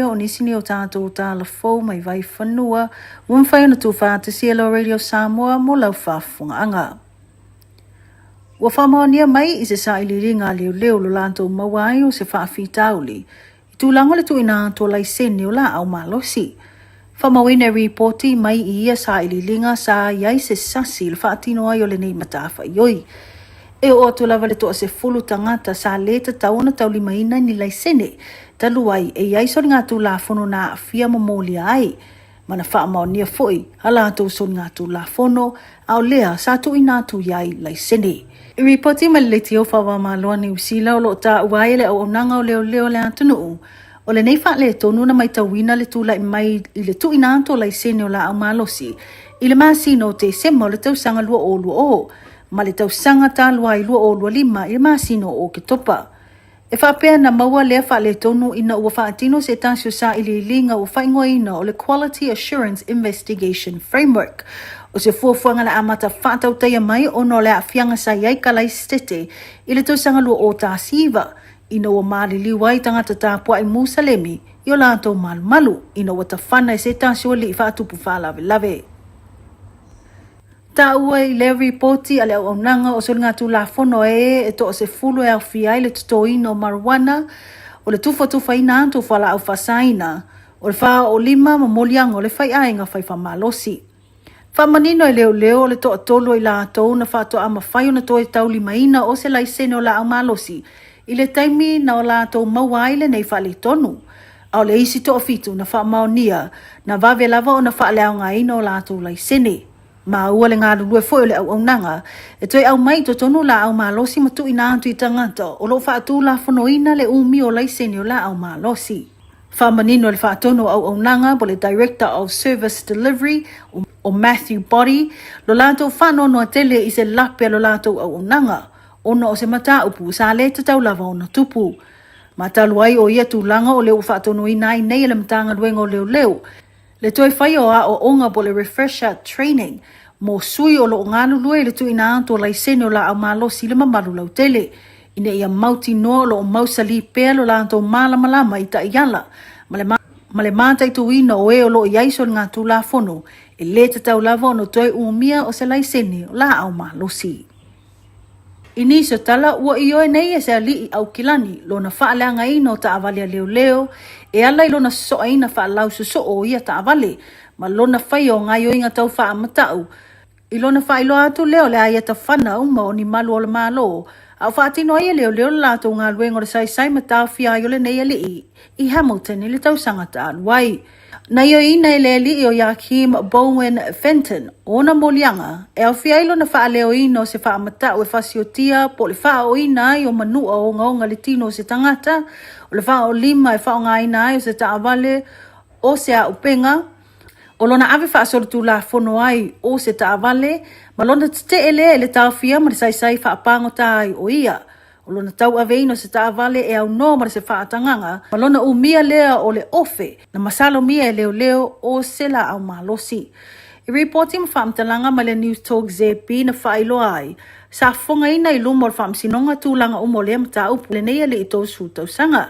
o nisi ni o tātou tāla fau mai vai whanua, wamwhai na tu whāte Cielo Radio Samoa mo lau whaafunga anga. Wa whamaonia mai i se sailiri ngā leo lo lantou mawai o se whaafi tauli, i tūlanga le tu ina to lai sene o la au malosi. Whamawina reporti mai i ia saililinga sa iai se sasi le whaatino ai o le nei matawha ioi. E o atu lava le toa se fulu tangata sa leta tauna tauli maina ni lai sene, taluai e iai sori ngā tū la fono na afia mamoli ai. Mana wha mao nia foi, hala atu sori ngā tū la fono, au lea sa tu ina tu iai lai sene. I reporti ma le tio whawa ma loa ni usila o lo ta uai le au nanga o leo le antunu. O le nei wha le tonu na mai tawina le tū lai mai i le tu ina anto lai sene o la au malosi. I le masino te sema o le tau sanga lua o. Ma le tau sanga tā lua i lua o lua lima i le masino o ke topa. E whapea na maua lea wha le tonu ina ua whaatino se tāsio sa i le linga o whaingoa ina o le Quality Assurance Investigation Framework. O se fuafuanga na amata whaatau teia mai o no le a fianga sa iai kalai stete i le tau sanga lua o tā siva. Ina ua maali liwai tangata tāpua i Musalemi i o lātou malu ina ua ta whana i se tāsio li i whaatupu whalawe. Ta ua i le reporti ale au nanga o sori ngā tū la fono e to o se fulu e au fiai le tutoina o marijuana o le tufa ina antu whala au whasaina o le wha o lima ma molianga o le whai ainga whai whamalosi. Whamanino i leo o le toa tolo i la tau na whato ama whai o na toi tau lima ina o se laisene o la au malosi i le taimi na o la tau mawaile nei whale tonu. Au le isi toa fitu na wha maonia na vave lava o na wha leo ngā ina o la tau laisene. Ma ua le ngā lulue foi o le au nanga, e toi au mai to tonu la au malosi matu ina antu i tangata, o lo whaatu la whanoina le umi o laisene o la au malosi. Whamanino le whaatono au nanga, po le Director of Service Delivery, o Matthew Body, lo lato whanono a tele i se lape lo lato au nanga, ono o se mata upu, sa le tatau lava o na tupu. Mataluai o ia tūlanga o leo whaatono i nai nei le matanga luenga o leo. Le toi whai o a o onga po le refresher training, mo sui o lo ngālu lue le tu ina anto lai sene o la au malosi le mamalu lau tele. Ine ia mauti no lo o mausali pea lo la anto malama i ta iala. Ma le mātai tu ina o e o lo iaiso ngā tu la fono, e le tatau lava ono toi umia o se lai sene o la au malosi. Iniso tala ua i oe nei e se ali au kilani lo na whaaleanga ino ta avalia leo, e ala i lo na soa ina whaalau so o ia ta avale, ma lo na whai o ngai o inga tau wha amatau. I lo na whai lo atu leo le aia ta whana uma o ni malu o le malo, au whaatino aia leo lato ngā luengo le sai matau fia i o le nei ali i Hamilton i le tau sangata aluai. Na io ina i le li o Joachim Bowen Fenton, ona molianga, e au fia ilo na wha leo ino se wha amata o e whasiotia, po le wha o ina i o manua o ngaonga le tino se tangata, o le wha o lima e wha o ngā ina o se taavale o se a upenga, o lona ave wha asorotu la fono ai o se taavale, ma lona te ele le tau fia ma le sai wha apango tai o ia. O lona tau aveino se taavale e au no mara se whaatanganga, ma lona umia lea o le ofe, na masalo mia e leo o se la au malosi. I reporti ma whaamtalanga ma le News Talk ZP na whailo ai, sa fonga ina i lumo le whaamsinonga tūlanga umo lea mta upu le neia le i tōsu tau sanga.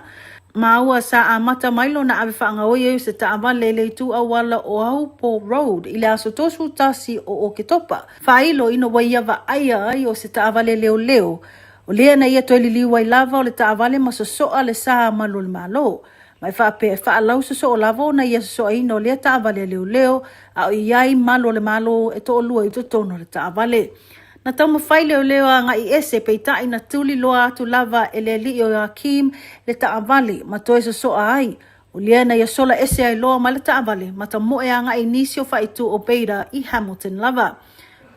Ma ua sa amata mailo na ave whaanga oia se taavale le tu awala o Aupo Road, i le aso tōsu tasi o ke topa. Whailo ina waiawa aia ai o se taavale leo, o lea na ia toi liliwa i lava o le taavale ma sosoa le saa malo le malo. Mai whaape whaalau sosoa lava o na ia sosoa ino lea taavale leo, a o iai malo le malo e to olua i to tono le taavale. Na tau mawhai leo a nga i ese peita ina tuli loa atu lava e le li o Joachim le taavale ma toi sosoa ai. O lea na ia sola ese ai loa ma le taavale ma ta moe a nga i nisio whaitu o Beira i Hamilton lava.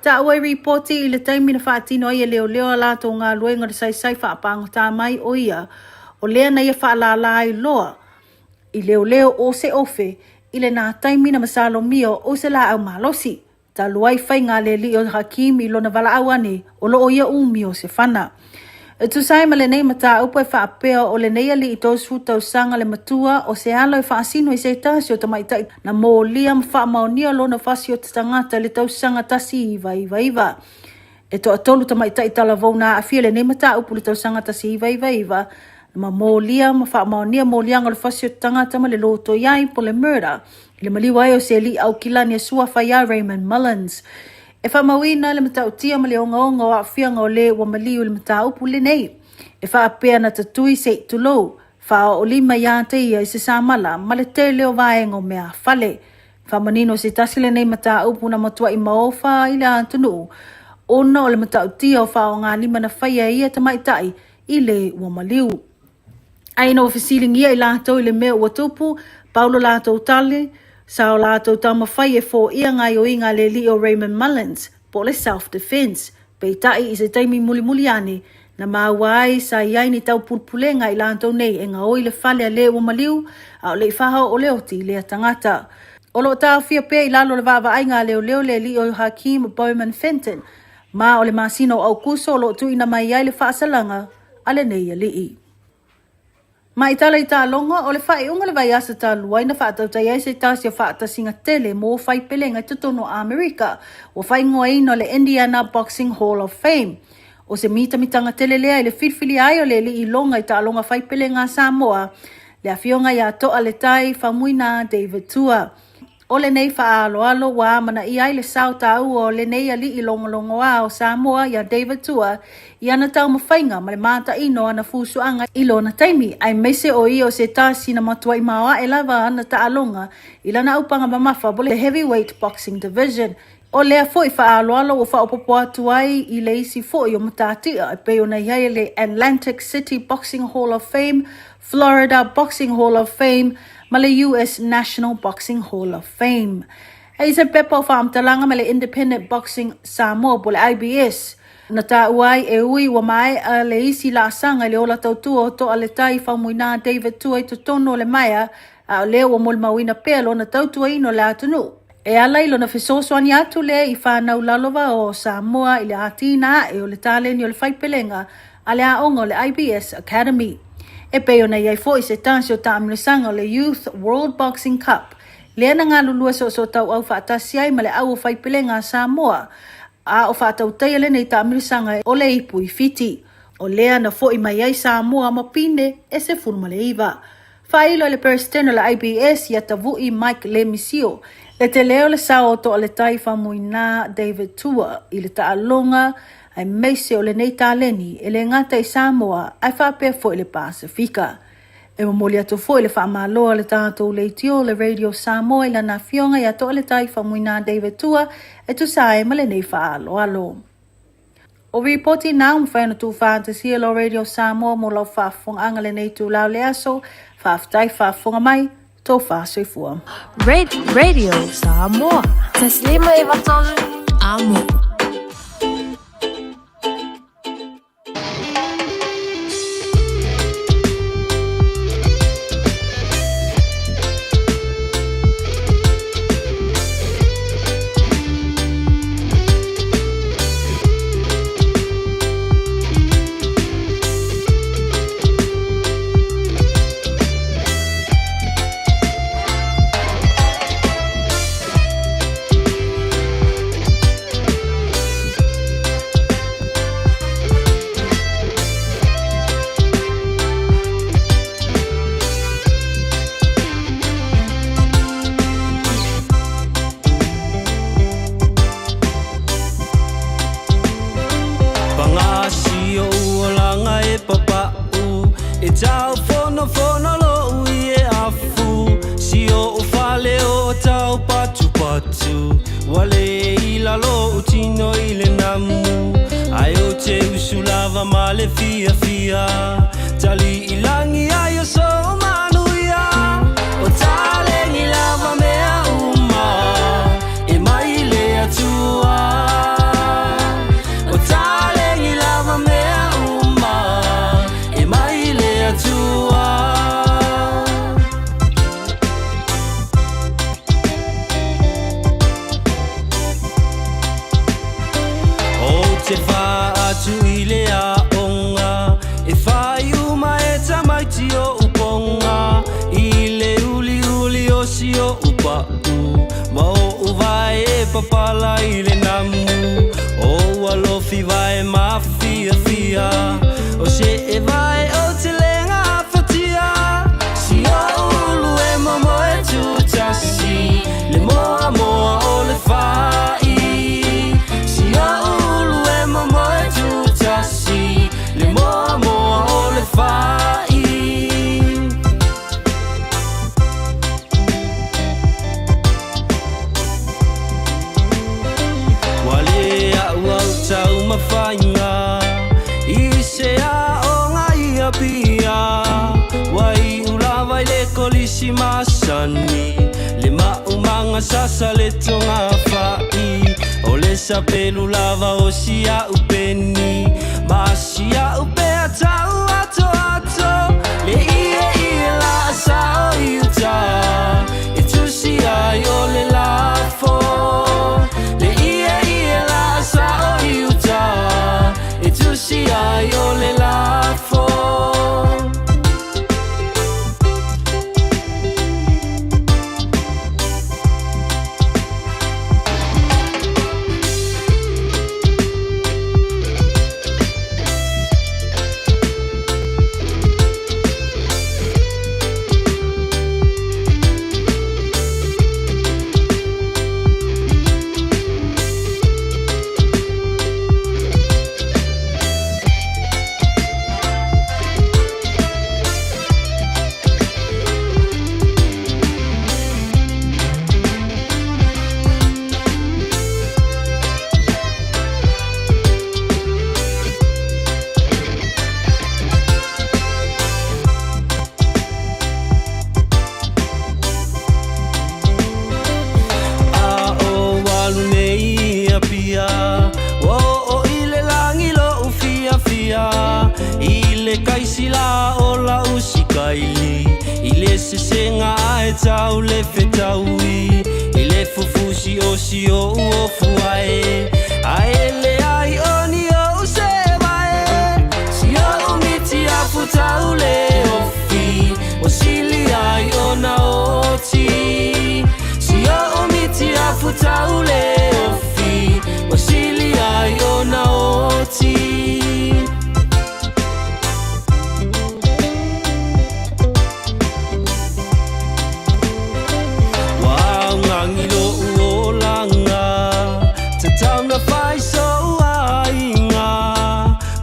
Ta ua reporti i le taimi na whaatino ai e leo alato ngā luenga le sai whaapango tā mai o ia, o lea na ia whaalala ai loa, i leo o se ofe, i le nā taimi na masalo mio o se la au malosi, ta luai whai ngā le li o Hakim i lona wala awane, o lo o ia umi o se whana. E tu sai ma le nei mata upo e whaapea o le nei ali i tōsu tau sanga le matua o se alo e whaasino i se tasi o tamaitai na mō liam whaamaonia lona whasi o te tangata le tau sanga tasi iwa. E to atolu tamaitai tala vau nā a fia le nei mata upo le tau sanga tasi iwa, ma molia ma fa monia molia ngol fasio tangata ma le loto yai po le murder le maliwa o se li au kilani sua fa ya Raymond Mullins e fa mawina le mata utia ma le onga wa fia ngole wa maliu le mata upu le nei e fa apea na tatui se tulo fa o lima ya te ia se samala ma le te leo vaengo mea fale fa manino se tasile nei mata upu na matua i maofa ila antunu ona o le mata utia o fa o ngā lima na faya ia tamaitai i le wa maliu ai no fisilingia i lato i le mea ua tupu Paulo lato tale sa o lato tama fai e fo ia ngai o inga le li o Raymond Mullins po le self-defense pe tai i se taimi muli ane na mawai sa iai ni tau pulpulenga i lato nei e nga oi le fale a le ua maliu a o le ifaha o le oti le tangata o lo tau fia pe i lalo le vava ai ngā leo le li o Hakeem Bowman Fenton ma o le masino au kuso o lo tu ina mai iai le whaasalanga ale nei a li i. Ma itala i tā longa o le whae unga le vai asa tā luai na whaatau tai ai se tāsia whaata singa tele mō whai pelenga tutono Amerika o whai ngoa ino le Indiana Boxing Hall of Fame. O se mitanga tele lea i le whilwhili ai o le li i longa i tā longa whai pelenga Samoa le awhionga i a toa le tai whamuina David Tua. O le nei whaaloalo wā mana i ai le sao tau o le nei a li i longolongo a o Samoa i a David Tua i ana tau mawhainga ma le mata ino ana fusuanga i lona taimi ai meise o i o se tāsi na matua i mawa e lava ana ta alonga i lana upanga mamafa bole heavyweight boxing division. O lea foi whaaloalo o whaopopo atu ai i le isi foi o matatia e peo na iai le Atlantic City Boxing Hall of Fame, Florida Boxing Hall of Fame, ma le US National Boxing Hall of Fame. E se pepa o whaamtalanga ma le Independent Boxing Samoa po le IBS. Na tā uai e ui wa mai a le isi la asanga le ola tautua o toa le tai whamuina David Tua i totono le maia a o leo o mulmawina pelo na tautua ino le atunu. E ala ilo na fisosoani atu le i whanau lalova o Samoa i le atina e o le tāleni o le whaipelenga a le aonga o le IBS Academy. E peo na iai fo i se tansi o taamilesanga o le Youth World Boxing Cup. Lea na ngā lulua so tau au whaatasi ai ma le au o whaipelenga Samoa a o whaatau teia le nei taamilesanga o le ipu i fiti. O lea na fo i mai ai Samoa ma pine e se furma le iwa. Whailo le President o le IBS i atavu i Mike Lemisio. Le te leo le sao to le tai whamuina David Tua i le taalonga ai meise o le nei tāleni e le ngata i Samoa ai whapea fo i le Pasifika. E mamoli atu fo i le whaamaloa le tātou le tio le Radio Samoa i lana fionga i ato le tai whamuina David Tua e tu sae ma le nei whaaloalo. O reporti nā mwhaina tu whaantasia lo Radio Samoa mo lau whaafonga le nei tu lau le aso whaaftai whaafonga mai tō whaasoifua. Radio Samoa. Taslima iwatolu amo. Wale ilalo utino ile namu ayo te usulava male fia fia tali ilangi ayo so manuya o tale ni lava mea e mai le atua o tale ni lava mea e mai le atua. Te wha atu i le a onga e whai uma e tamaiti o uponga i le uli uli o si o upau ma o uwai e papala i le namu o alofi vai ma fia fia o se e vai o te lenga masani le maumanga sasa le tonga fai o le sapelu lava o sia upeni masia upea tau ato le ie la sa o iuta e tu sia o le lafo le ie la sa o iuta e tu sia o le lafo. Senga e tau le fetaui I le fufusi o si o fuae Ae le ai oni o se vae Si o umiti a futau le ofi O sili ai ona oti Si o umiti a futau le ofi O sili ai ona oti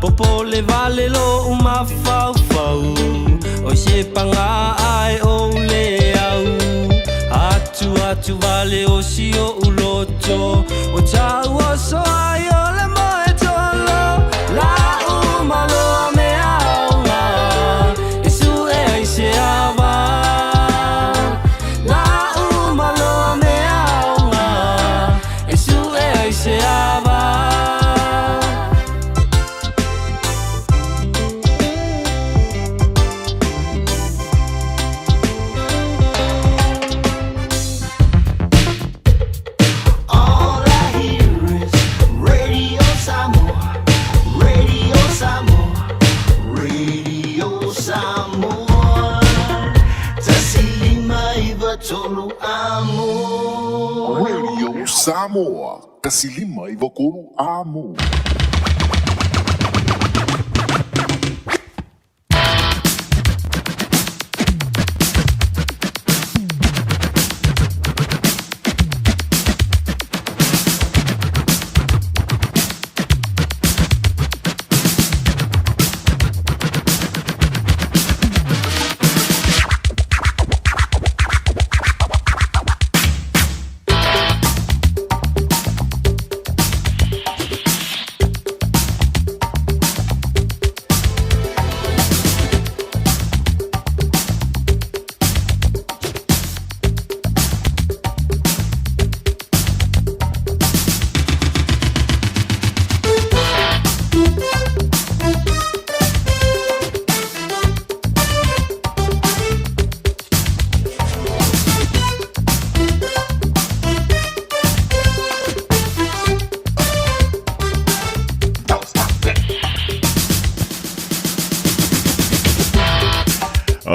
Popole vale lo uma fau fau O se panga ai o le au Atu vale o si o uloto O tau o so ai o le moe tolo La uma lo me aunga E su e ai se ava La uma lo me aunga E su e ai se ava Radio Samoa, Kasilima i Vakolu Amo.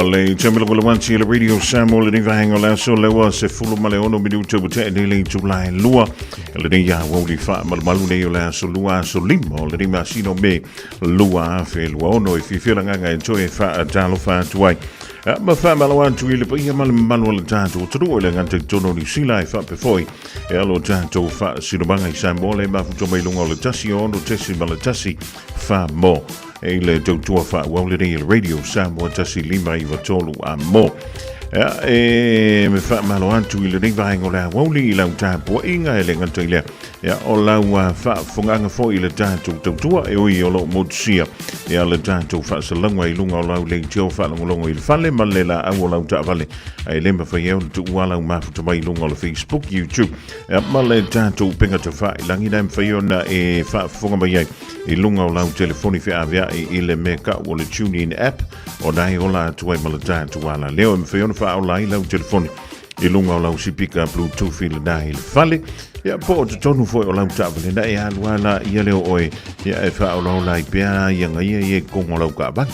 Le chamelo con wansi le radio Samuel le dinga hanga la so le wa se fulu male ono minuto bute de le July lua le dinga woli fa malu ne la so lua so limo le dinga sino me lua fe lua ono if you feel nga enjoy fa jalo fa tuai ma fa malawan tu ile pia malu le tanto tu le ngante tono ni sila fa pe foi e allo tanto fa sino banga I Samuel le ma fu me lungo le tasi ono tesi mala tasi fa mo e le tautua fa wau le radio Samoa tasi lima I watolu a mo Ja, me fa malo antu i le ring vahengo la woli i lau tāpua inga e lenga teilia. Ja, o lau fa funganga fo i le tātou tautua e oi o lo motusia. Ja, le tātou fa sa langwa i lunga o lau le tio fa longo i le fale ma le la au o lau ta vale. Ai lemba fa iau tu walau mafuta mai lunga o le Facebook, YouTube. Ja, ma le tātou penga ta fa i langi daim fa iona e fa funga mai ai. I lunga o lau telefoni fe avia i le meka o le TuneIn app. O dai o la tuai ma le tātou wala. Leo e fa iona fa au lai lau telefoni. I lunga o lau sipika Bluetooth i le dai le fale. Ia po o te tonu foi o lau tāwale na e aluala ia leo oe. Ia e wha o lau lai pia ia ngai e kongo lau ka bani.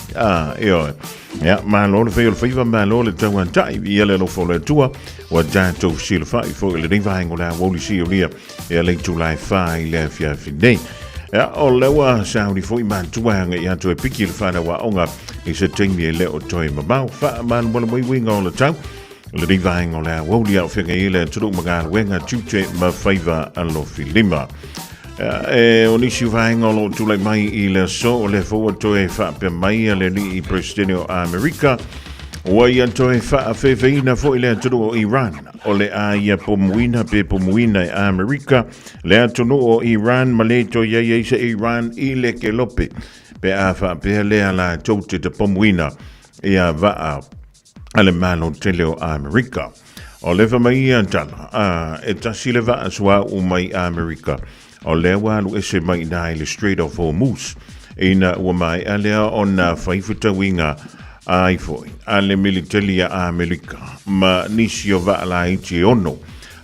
E oe. Ia maa lo le whai o le whaiva maa lo le tau antai. Ia le lo fo le tua. Wa jātou si le whai foi le ringa hengo la woli si o lia. Ia le tu lai whai le fia finei. Ia o lewa sauri foi maa tuanga ia to e piki le whana wa onga. I se tengi e leo toi mabau. Wha maa wala mui winga o le tau. Le ringa hengo la woli au whenga i le turu magara wenga tuche ma whaiva alo filima. O nisi whaenga lo tūlai mai i le so o le fōa toe whapea mai a le ni i presidente o Amerika. Wa ia toe whawhewheina fo i le atunu o Iran. O le a ia pomuina pe pomuina i Amerika. Le atunu o Iran ma le to ia ia se Iran i le ke lope. Pe a whapea lea la tote te pomuina i a vaa ale malo tele o Amerika. O lewa mai ia tala. E tasi lewa aswa o mai Amerika. O lewa alu ese mai na i le Strait of Hormuz. Ina ua mai alea o na whaifuta winga ai foi. Ale militari a Amerika. Ma nisi o wa ala iti ono.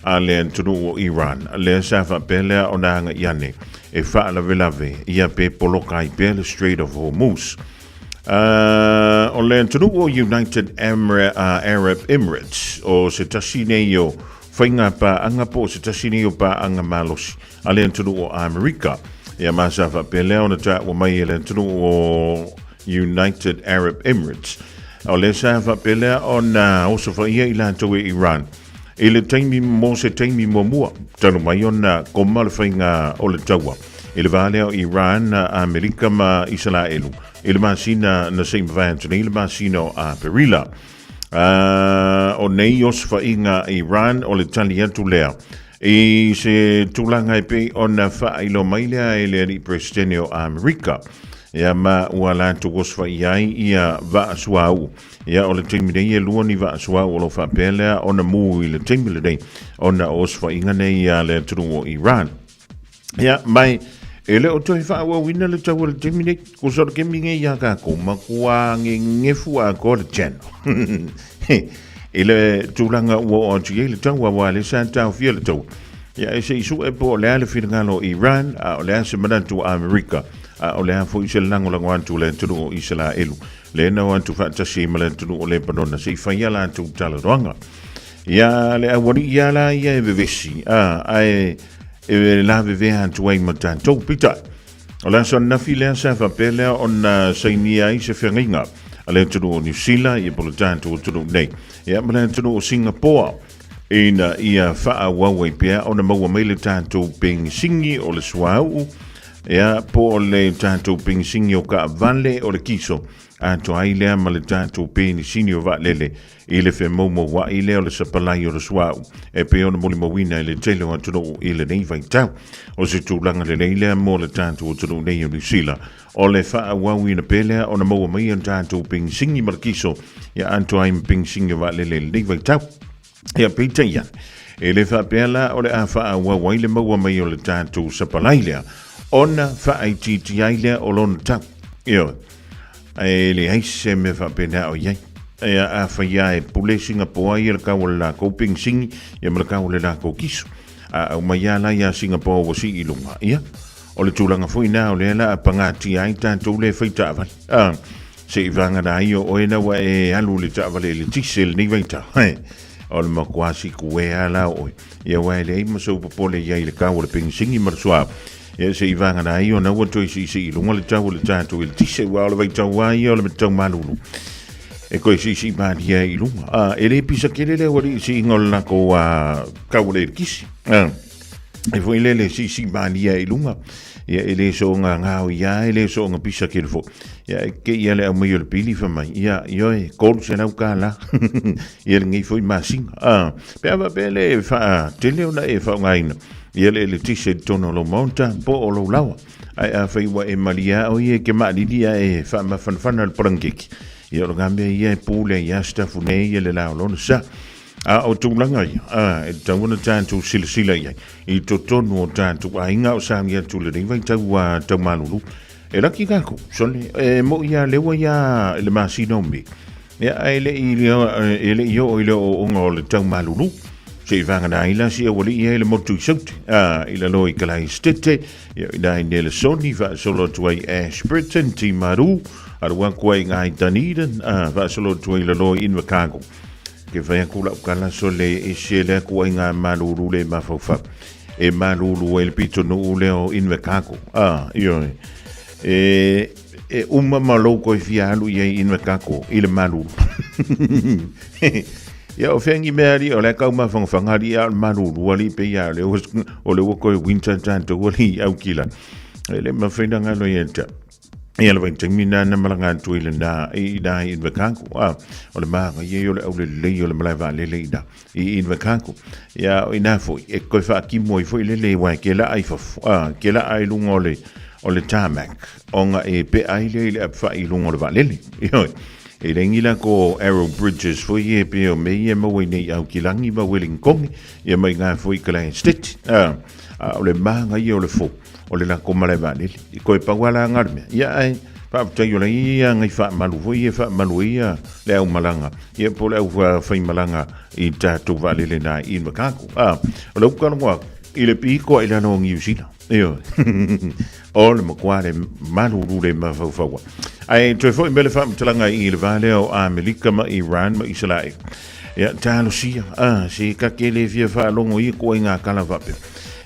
Ale antunu o Iran. Ale safa pelea o na hanga iane. E wha ala velave. Ia pe poloka i pe le Strait of Hormuz. O le antunu o United Arab Emirates. O se tasine yo whainga pa anga po se tasine yo pa anga malosi. Ale antunu o Amerika. Ia masafa pelea o na ta o mai ele antunu o United Arab Emirates. O le safa pelea o na osofa ia i lantou e Iran. E le taimi mo se taimi mo mua. Tanu mai o na koma le whainga o le taua. E le vale o Iran na Amerika ma Israelu. E le masina na St. Vincent. E le masina o Perila. O nei osofa inga Iran o le tali atu lea. E se tulanga e pe o na whailo mailea e le ni presidente o Amerika. Ia ma ua lantu gosfa iai ia va suau. Ia o le teimi nei e lua ni va suau o lo whapelea o na mu i le teimi le nei o na osfa inga nei ia le turu o Iran. Ia mai e le o toi whaua wina le tau o le teimi nei ko sora ke minge ia ka ko makua ngefu a ko le chano. E le tūlanga ua o tia le tau a le sa tau fia le tau. Ia e se isu e po o lea le whingalo Iran a o lea se manatu Amerika. O le hafo i se lango lango antu le tunu o Israelu. Le nao antu whaatasi ma le tunu o Lebanon se i whaia la antu tala roanga. Ia le awari ia la ia e vevesi. E la vevea antu ai ma tātou pita. O la son nafi lea sa whapelea o na sainia i se whenginga. A le tunu o New Zealand i polo tātou o tunu nei. Ia ma le tunu o Singapore. Ina ia wha wawai pia o na maua meile tātou ping singi o le suau. Ia po o le tātou pingisingi o ka vale o le kiso a to ai lea ma le tātou pingisingi o va lele i le whe momo wa i lea o le sapalai o le suau e pe ona moli mawina i le tele o atono i le nei vai tau o se tūlanga le nei lea mo le tātou o tono nei o New Zealand o le wha wau i na pelea o na maua mai o tātou pingisingi ma le kiso ia anto ai pingisingi o va lele le nei vai tau ia peita ian e le wha pela o le a wha wau i le maua mai o le tātou sapalai lea ona whaititi ailea o lona tau. Io, e le haise me whapena o iai. Ea a whaia e pule Singapore i le kau le la koping singi, i le kau le la kiso. A mai ala ia Singapore wasi i lunga. Ia, o le tūlanga fui nā o le ala a pangati ai tātou le whaita avali. Se i vanga na i o ena wa e alu le ta avali le tisel ni waita. O le makwasi kue ala oi. Ia wa e le ima sau papole iai le kau le ping singi marsua. Ia se i vanga na i o na ua toi si i lunga le tau le tātou i le tise wa o le vaitau wai o le metau malulu. E koe si maari i lunga. E le pisa kele le wari si ingol na ko kau le kisi. e foi le si mania i lunga ia ele so nga ngau ia ele so nga pisa kilfo ia ke ia le mo yol pili fa mai ia yo kol se na kala ia ngi foi masing pe ava pele fa tele ona e fa ngaina ia le tise tono lo monta po o lo lawa ai a fai wa e malia o ia ke ma dia e fa ma fan al prangik ia lo gambia ia pule ia sta fune ia le la lo sa o tūlanga ia, e tauna tātou sila ia, i to tonu o tātou a inga o sāmi atu le rei vai tau malulu. E raki kako, sole, mo ia lewa ia le masino me. Ia ele i leo o ile o onga o le tau malulu. Se i vangana ila si a wali ia le motu sauti. Ila lo i kalai stete, ia i nai nele soni, va solo tuai Ashburton, ti maru, arua kuai ngai Dunedin, va solo tuai le lo inwa kago. Ke vai kula kala sole e sele ko inga malulu le mafofa e malulu el pito no leo in vekako io e uma maloko fialu ye in vekako il malulu ya o fengi meri o le ka uma fangari al malulu wali pe ya le o le ko winter tanto wali au kila le mafenda ngalo yenta ia le vai termina na malanga tu ile na i da in vakanku o le ma ye yo le le le mala va le da i in vakanku ia ina foi e ko fa ki moi foi le wa ke la ai fa ke la ai lungo le o le tarmac onga e pe ai le fa i lungo le va le io e lengila ko Arrow Bridges foi e pe o me ye mo nei au kilangi ba Wellington ia mai nga foi kala stitch o le ma ye o le fo o le la komale vale i ko pa wala ngarme ia ai pa ta yo ia ngai fa malu foi fa malu ia le au malanga ia po le au fa malanga i ta tu vale le na in makaku o le ka no i le piko i la no ngi usina io o le mo kwale malu le ma fa fa ai to foi mele fa mtlanga i le vale o Amerika ma Iran ma Israel ia ta lucia si ka ke le via fa longo i ko inga kala vape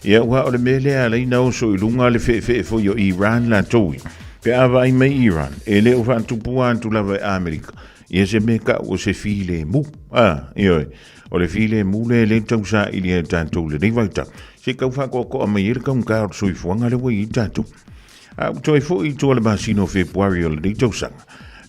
ia wa o le mele ala ina o so i lunga le fe fo yo Iran la toi pe ava i mai Iran e le o fa tupu antu lava Amerika ia se meka o se file mu io o le file mu le tau sa i le tanto le rivaita se ka fa ko mai ir ka un ka so i fuanga le wi tanto toi fo i to le masino February o le tau sa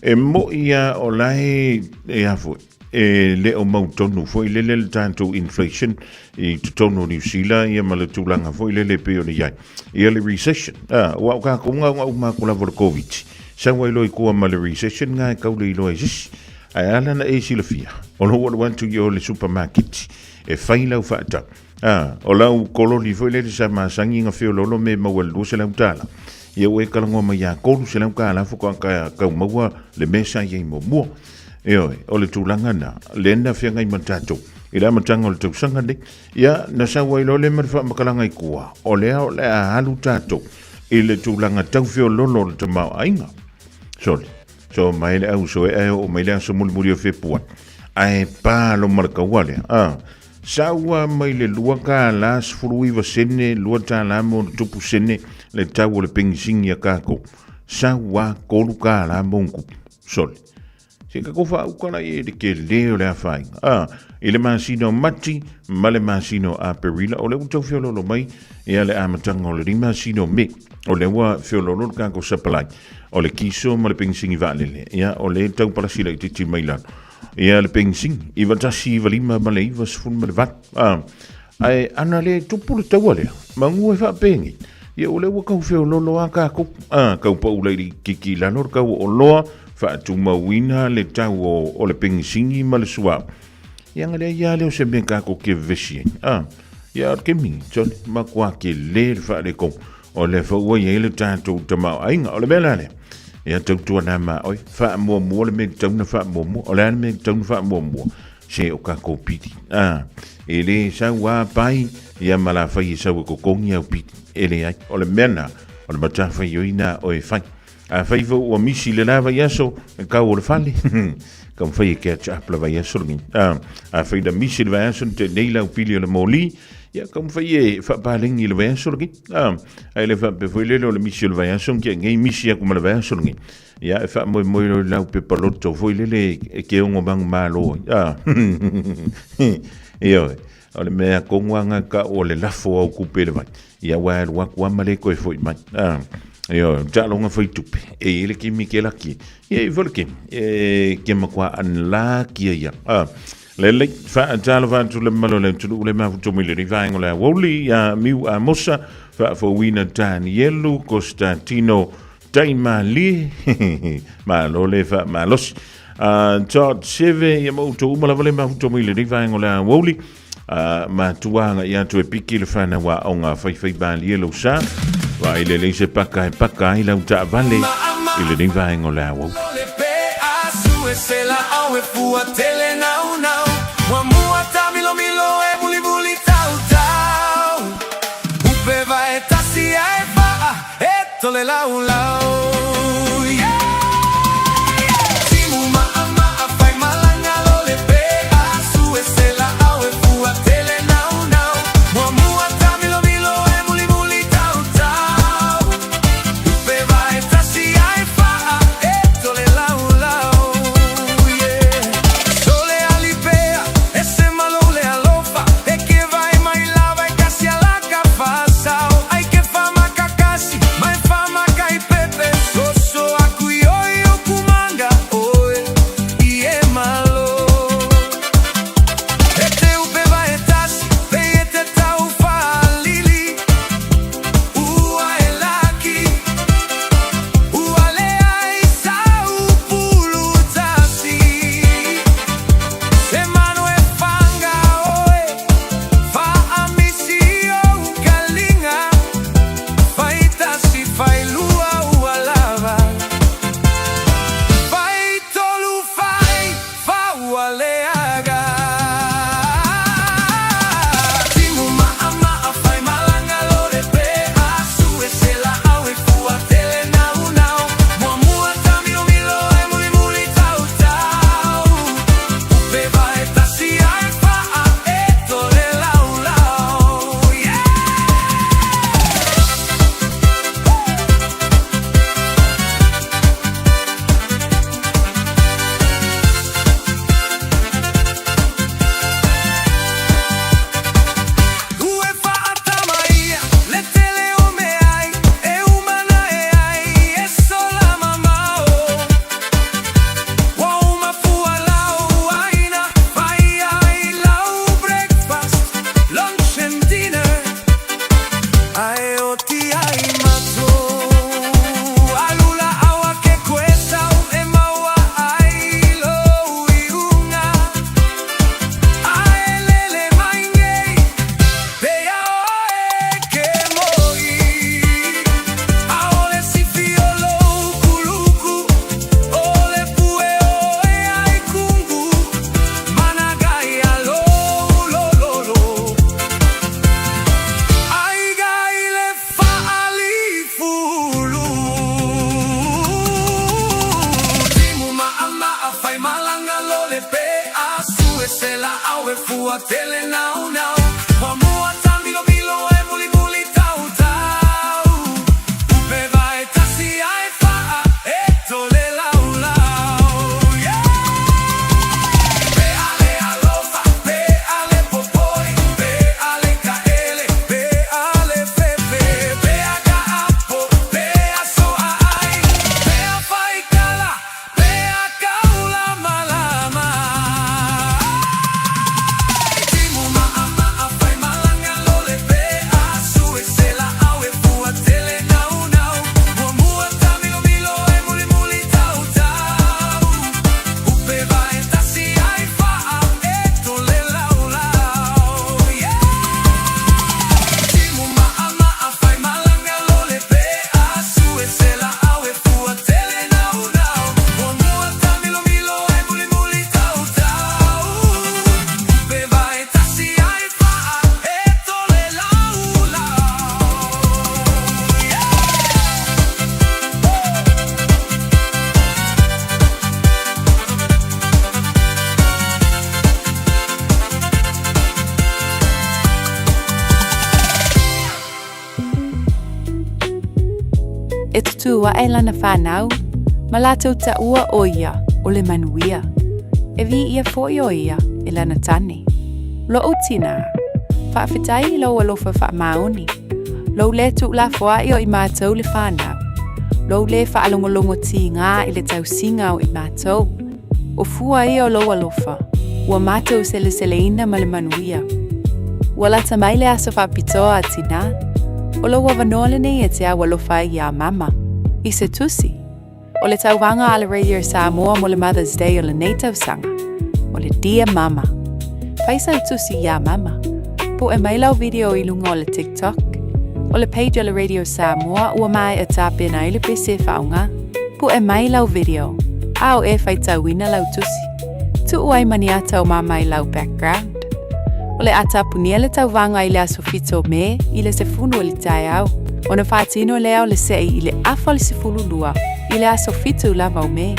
e mo ia o lai e afo e le o mau tonu foi le tanto inflation i tonu New Zealand ia malatulanga foi le pe o ia ia le recession wa ka ko nga ma ko la covid sa wa lo ko ma le recession nga ka le lo is ai ala na e silafia o lo want to yo le supermarket e faila fa ta o la koloni foi le sa ma sangi nga fe lo me ma wel do se la utala ia we ka ngo ma ya ko se la ka la fo ka ma wa le mesa ye mo io o le tūlanga na lena whianga i matato i la matanga o le tausanga ne ia na sa wailo le marfa makalanga i kua o lea o lea halu tato i le tūlanga tauwhio lolo le tamau ainga so mai le au so e o mai le aso mulmuri o whepuan ai pālo maraka wale sa ua mai le lua ka la sfuruiva sene lua ta la mo tupu sene le tau o le pengisingi a kako sa ua kolu ka la monku se ka kofa ukana e de ke leo le afai ele masino mati male masino a perila o le uto fiolo lo mai e ale amatanga o le masino me o le wa fiolo lo ka ko supply o le kiso male pensingi valele ia o le tau palasila i titi mai lan ia le pensing i vatasi valima male i vas fun male vat ai ana le tupu le tau ale mangu e fa pengi ia o le wa ka fiolo lo aka ko ka pa u le kiki lanor ka o loa fa tu mawina le tau o le pengisingi ma le sua ia ngale ia le o se benka ko ke vesi ia ke mi tson ma kwa ke le fa le ko o le fa o ye le tanto tama ainga o le belale ia tu tu na ma oi fa mo le me tau na fa mo o le me tau fa mo se o ka ko piti ele sa wa pai ia mala fa i sa ko kongia piti ele ai o le mena o le mata fa yoina o e fa a faivo o misi le lava yaso ka o le fali kam fai ke cha plava yaso ngi a fai da misi le yaso te neila o pili le moli ya kam fai fa paling le yaso ngi ai le fa pe foi le misi le yaso ngi ngi misi ko le yaso ngi ya fa mo la pe palotto foi le ke un bang malo io o le mea konguanga ka o le lafo au kupele mai ia wai wa male ko foi mai yo jalonga foi tupe e ile ki mikela ki e volke ke makwa an la ki ia le fa jalo va tu le malo le tu le ma tu mile ni va ngola woli ya miu a mosa fa fo wina Danielu Constantino Taimali ma lo le fa ma los George Seve ya mo tu mala vale ma tu mile ni va ngola woli ma tuanga ia tu piki le fa na wa onga fai bali lo sa wa ile le se paka ile uta vale ile ni va ngola wo se la awe fua tele now Wamua tamilo milo e buli buli tau tau Upeva e tasi ai faa e tole lau lau Timu maa maa fai malanga lo le pe asu e se la awe fua tele now Wamua tamilo milo e buli buli tau tau Upeva e tasi ai faa e tole lau lau e tutua e lana whanau, ma lātou ta ua o ia o le manuia, e vi ia fo o ia e lana tane. Lo o tina. Whaafitai lo alofa whaamaoni. Lo le tu la fwa i o I mātou le whanau. Lo le whaalongolongo ti ngā I le tau singa o I mātou. O fua I o lo alofa. Ua mātou sele ina ma le manuia. Ua lata mai le aso whaapitoa atina. O lo wa vanole nei e te awa lofa I a mama. I se tusi. O le tauwanga a le Radio Samoa mo le Mother's Day o le nei tausanga. O le Dear Mama. Faisa tusi ia mama. Po e mailau video I lunga o le TikTok. O le page o le Radio Samoa ua mai e tāpena I le pese whaunga. Po e mailau video. Ao e whaitauina lau tusi. Tu uai maniata o mama I lau background. O le ata punia le tauwanga I le aso fito me I le se funu o le tai au. O na whaatino leo le sei I le afa le se fulu lua. I le aso fitu lava o me.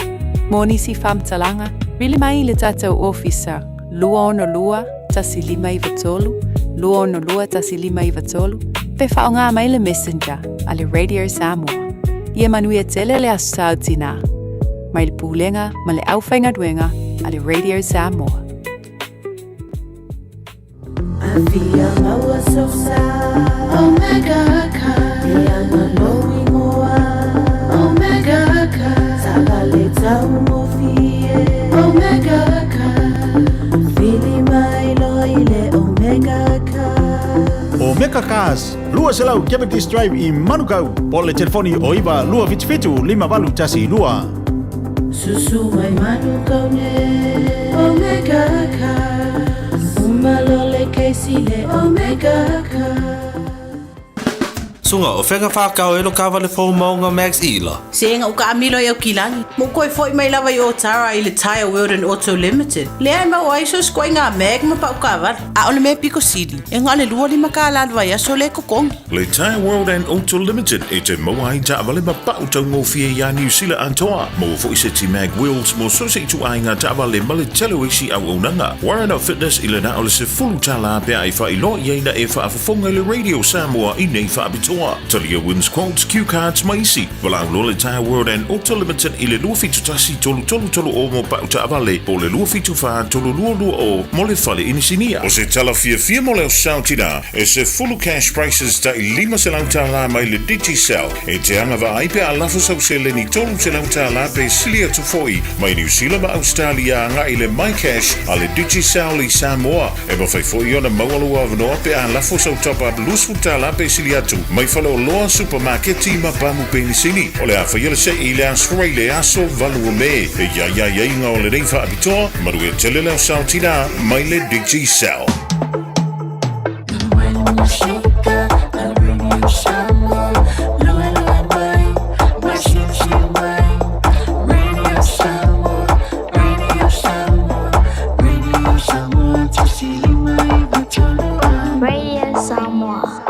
Moni si whamtalanga. Rili mai I le tatau officer. Lua ono lua, tasi 5 watolu. Lua ono lua, tasi 5 watolu. Pe whaonga mai le messenger, a le Radio Samoa. Ia manuia tele le aso sautina. Mai le pūlenga, ma le awhainga duenga, a le Radio Samoa. Avia maua sosa, Omega ka. Ia maloi moa, Omega ka. Sala le tau mo fie, Omega ka. Fili mai loi le Omega ka. Omega Cars, lua selau Cavendish Drive I Manukau. O le telefoni o iwa lua vitu 5 tasi lua. Susu mai Manukau ne, Omega ka. Umalole keisi le Omega ka. Sunga o whenga whakau e lo kawa le fōu maunga Max Ila. Senga o ka amilo e o kilani. Mo koe foi mai lawa I o Tara I le Tire World and Auto Limited. Lea ma o aiso skoi ngā meg ma pa o kawa. A o le me piko sidi. E ngā le lua lima ka alalwa ia so le kokongi. Le Tire World and Auto Limited e te maua I ta'awale ma pa'u tau ngōwhia ia New Zealand antoa. Mo fo I se ti mag wheels mo so se tu ai ngā ta'awale ma le telo isi au unanga. Warren Fitness I le na o le se fulu tala pia I wha I lo i eina e wha afafonga le Radio Samoa I nei wha abitoa. Talia wins quotes, cue cards, maisi. Wala lo le Tire World and Auto Limited I le lua fitu tasi tolu o mo pa'u ta'awale. Po le lua fitu wha tolu lua o mo le whale inisinia. O se tala fia mo le o sautina. E se fulu cash prices ta I 5 se lauta la mai le Digicel. E te anga wa aipe a lafo sau se le ni tolu se lauta la pe silia tu foi. Mai New Zealand ma Australia nga I le My Cash a le Digicel I Samoa. E ma fai foi ona maualua vanoa pe a lafo sau tapa lusu ta la pe silia tu. Mai fale o loa supermarketi ma pamu penisini. O le a whaiele se I le asfrei le aso valu o me. E ia inga o le reifa abitoa. Maru e tele leo sautina mai le Digicel. Radio Samoa.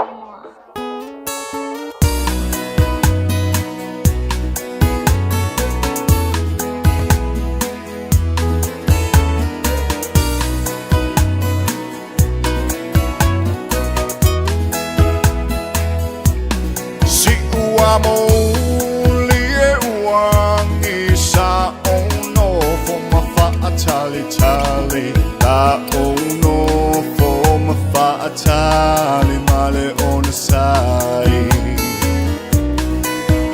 Tali la ono for ma fatali male on sai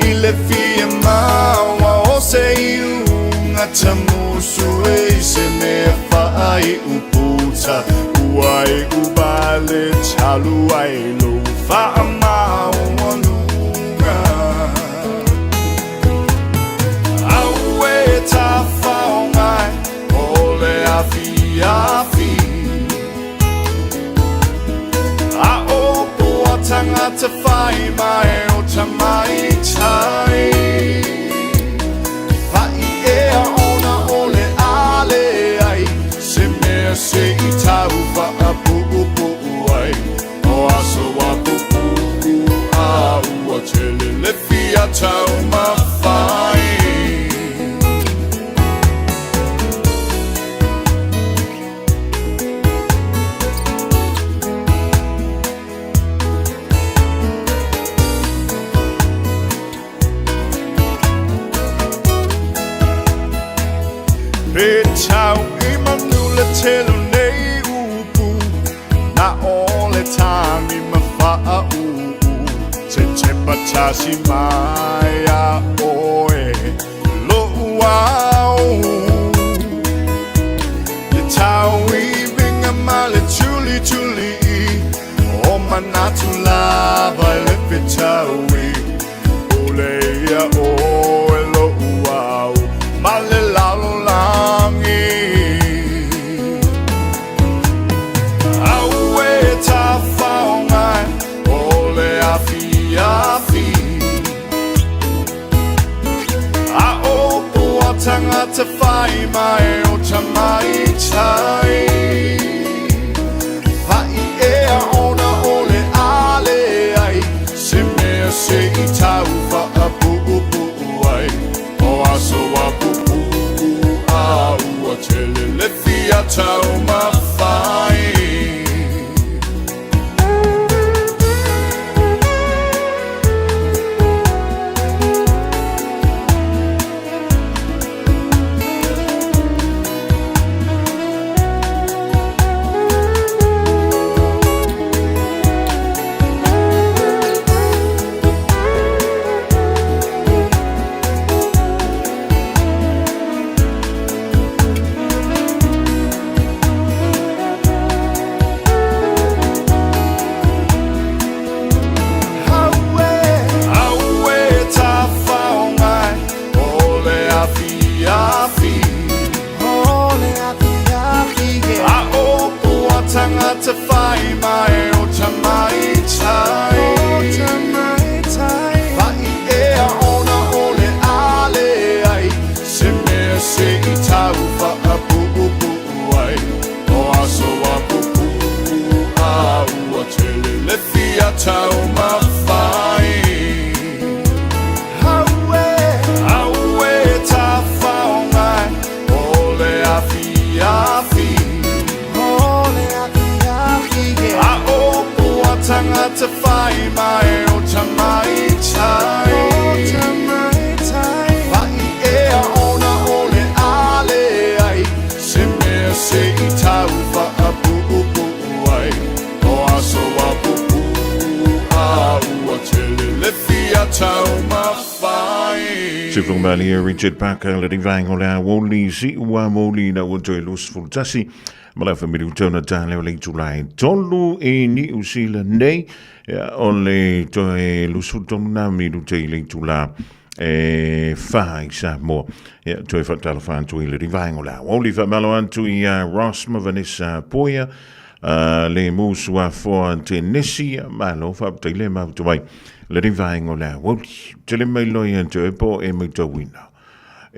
ile fia ma o sei una tamusu e se me fai uputa uai ubale chalu ai lo fa ma onunga awe ta fa afi a o po tangata fai mai o tamai tai vai e ona ole ale ai se me se I tau fa pu ai o aso wa pu a o tele le fia tau ma fai Tau I manu le telu nei upu Na o le tangi mawhau Te patasi mai a oe Lo uau Le tau I vinga male tuli tuli O manatu lava le pitaui Ole ia oe lo uau Male lalo langi Aue ta whaongai Ole afi afi A opo a tangata whai mai o tamai tai Hai ea ona ole ale ai Se mea se I tau wha a puupu ai O aso a puupu a ua tele le fia tau mawhai To find my own tamai tai Vai ea ona ole ale ai Se mea se I tau wha a puupu ai O aso a pupu a ua tele le fia tau mawhai Aue ta whaongai Ole afi afi Tangata whai mai o tamai tai Vai ea ona ole ale ai Se mea se I tau wha a puupu ai O aso a pupu a ua tele le fia tau mawhai Se flungmali Richard Parker le divang o la woli si ua moli na woto lus fultasi Mala familiu tona ta leo le July tolu ni usila nei o le toe lusu tona miru te le July fai sa mo toe fatalo fan tu le divang o la woli fa malo antu Rosma Vanessa Poya le musua for tenesi malo fa te le ma tu vai le divang o la woli te le mai loia te po e mo to wina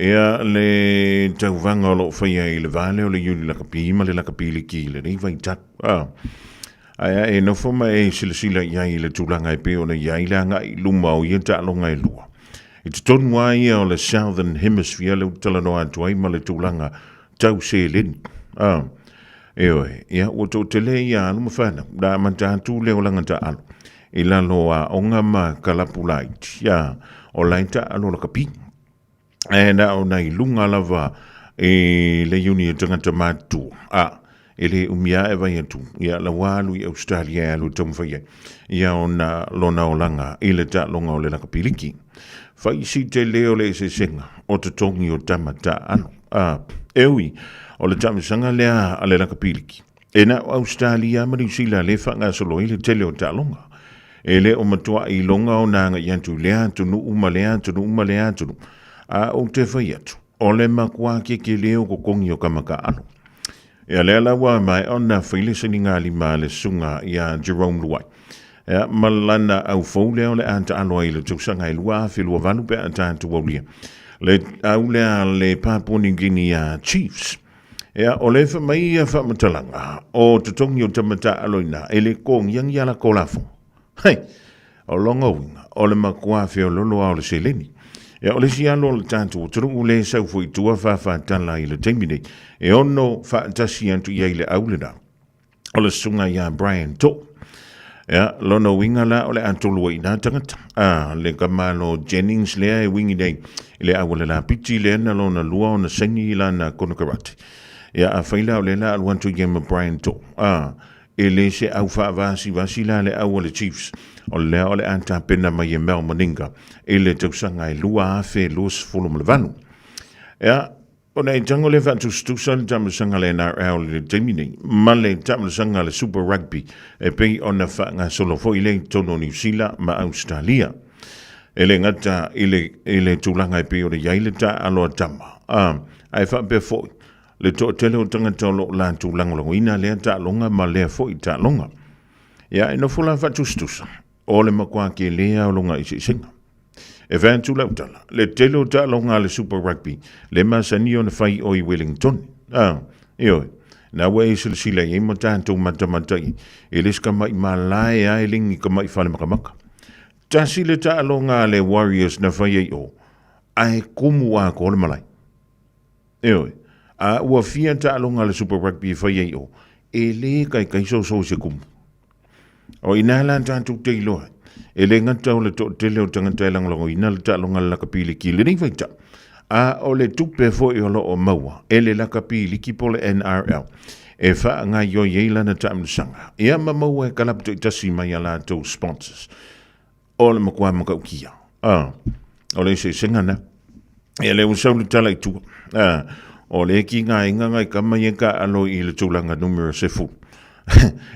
Ea le tau vanga lo whaia I le vale o le yuli la kapi ma le la kapi le ki le nei vai tak. Aia e no foma e sila iai le tūlanga I pe o le iai la ngai luma o ia ta longa I lua. I te tonu ai o le Southern Hemisphere le utala no atuai ma le tūlanga tau se leni. Eoe, ia o tō te le ia alu mawhana, da manta atu le o langa ta alu. I la loa onga ma kalapulait, ia o laita alu la kapi. E na o nei lunga lava e le uni e tangata mātua. E le umia e vai atu. Ia la walu I Australia alu tamwhaia. Ia o na lona o langa I le ta longa o le laka piliki. Whai si te leo le se senga o te tongi o tamata anu. Ewi o le tamisanga lea a le laka piliki. E na o Australia ma New Zealand le whanga solo I le tele o ta longa. E le o matua I longa o nanga yantu lea tunu uma lea tunu uma lea tunu. O te whai atu. O le makua ke leo ko kongi o kamaka anu. Ia lea lawa mai ona whaile saningali ma le sunga ia Jerome Luai. Ia malana au fau leo le anta aloa I le tausanga I lua whilua vanu pe anta atu waulia. Le au lea le Papua New Guinea Chiefs. Ia o le whamai ia whamatalanga o te tongi o tamata aloina e le kong yang yala kolafo. Hei, o longa winga o le makua whio loloa o le seleni. E o le sialo le tātou o turu le sau fui tua whawhatala I le teimine e ono whaatasi antu I le aulena. O le sunga ia Brian To. Ea, lono winga la o le antolua I nā tangata. Le kamalo Jennings lea e wingi nei. Le awale la piti le na lona lua o na sengi I la na konakarate. Ea, a whaila o le la aluantu Yema Brian To. e le se au whaavasi la le au le Chiefs o le o le anta pena mai e Mel Meninga e le tausanga e lua afe los fulu malvanu. Ea, o nei tango le vatu stusa le tamusanga le NRL le Jamini, ma le tamusanga le Super Rugby e pei o na whaanga solo fo i le tono New Zealand ma Australia. E le ngata i le tūlanga e pei o le yaile ta aloa tama. Ai whape fo le to tele o tangata lo la tūlanga longo ina lea ta longa ma lea fo i ta longa. Ia ino fula vatu stusa o le makua ke lea o longa isi singa. E vān tū lautala, le tele o ta longa le Super Rugby, le masani o na whai o i Wellington. Ioi, na wei sila i mo tātou matamatai, e les ka mai malai ai lingi ka mai whale makamaka. Tasi le ta longa le Warriors na whai ei o, ai kumu a ko le malai. Ioi, a ua fia ta longa le Super Rugby whai ei o, e le kai so se kumu. O inala tātou te iloa, e le ngata o le to tele o tangata e langalongo ina le talonga le lakapili ki le ningwaita. A o le tupe fo i olo o maua, e le lakapili ki po le NRL. E wha ngā yo yeila na taamlusanga. Ia ma maua e kalapto i tasi mai ala tau sponsors. O le makua makaukia. O le se sengana. E le usau le tala i tua. O le ki ngā inga ngai kamai e ka alo i le tūlanga numero se fu.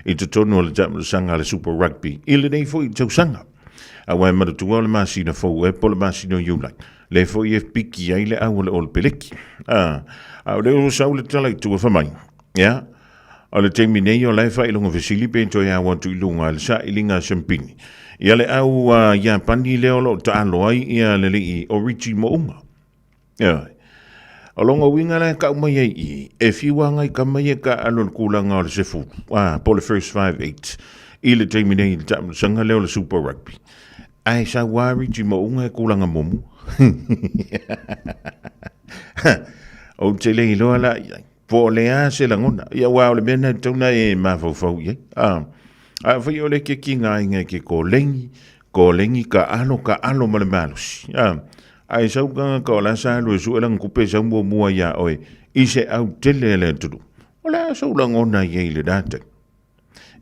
I te tono le taamlusanga le Super Rugby. I le nei fo i tau sanga. A wai maratua le masina fau e po le masina iulai. Le fo i e piki ai le au le o le peleki. A le o sau le tala i tua whamai. Ia. O le teimi nei o lai wha ilunga vesili pento e awa tu ilunga le sa ilinga champini. Ia le au ia pani leo lo ta alo ai ia le i o Richie Mounga. Ia. O longa winga le ka umai i e fiwanga i ka mai e ka alo le kulanga o le sefu. Po le first 5-8. I le teimi nei le taamlusanga leo le Super Rugby. Ai sa wari ti maunga e kulanga momu. O te le iloa la iai. Po le a se langona. Ia wao le mena tauna e mafau iai. A whai o le ke ki ngā inga ke ko lengi ka alo male malusi. Ai sau kanga ka o la sa alu e su elang kupe sa mua ia oe. I se au tele le tudu. O la sau langona iai le data.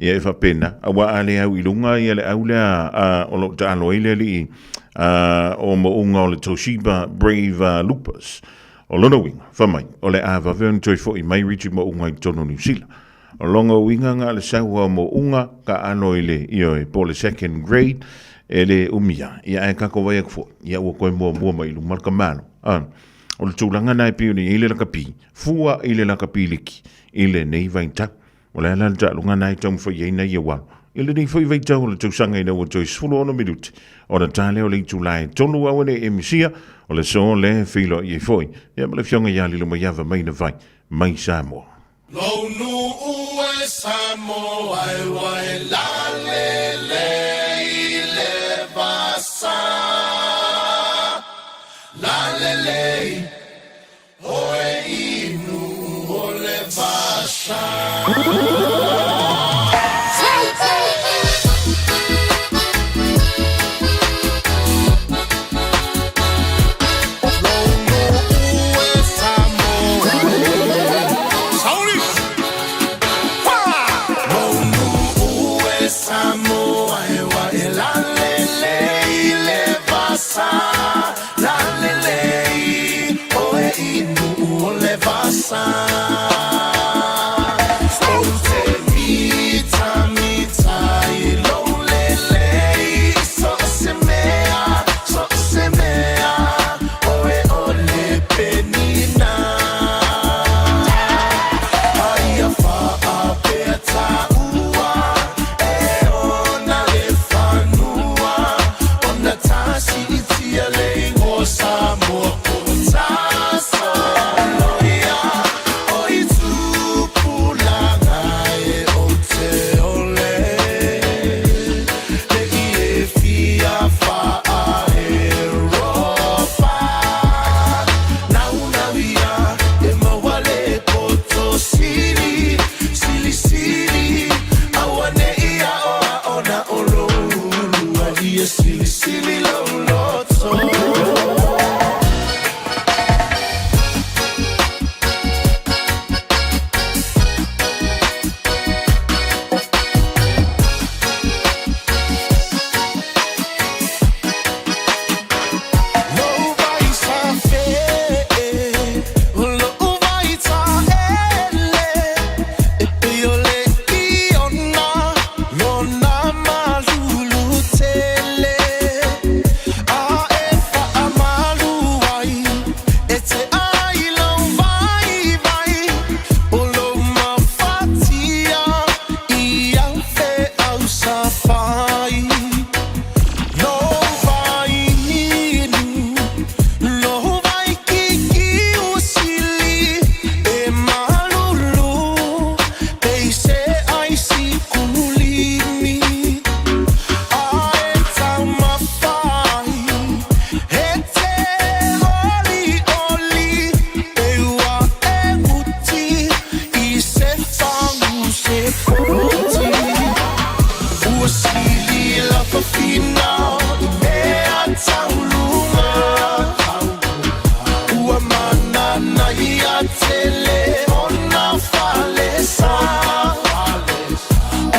Ia e whapena, a wa ale au ilunga ia le au lea o lo ta alo ile li o mounga o le Toshiba Brave Loopers. O lona winga, whamai, o le awa veon toi fo i mai Richie mounga i tono New Zealand. O longa winga ngā le saua mounga ka alo ile i oe po le second grade e le umia. Ia e kako vai akfo, ia ua koe mua mai ilu marka malo. O le tūlanga nai pio ni ile la kapi, fua ile la kapi liki, ile nei vai tak. O le ala ta lunga nai tau mwhai eina i awa. I le nei whai vai tau le tau sanga ina o toi sfulu ono minuti. O le tale o le tūlai tonu awane e misia. O le so le whilo i e whoi. Ia ma le fionga ia lilo mai awa mai na vai. Mai Samoa. Lonu ue Samoa e wai la le i le vasa. La le oe inu o le vasa.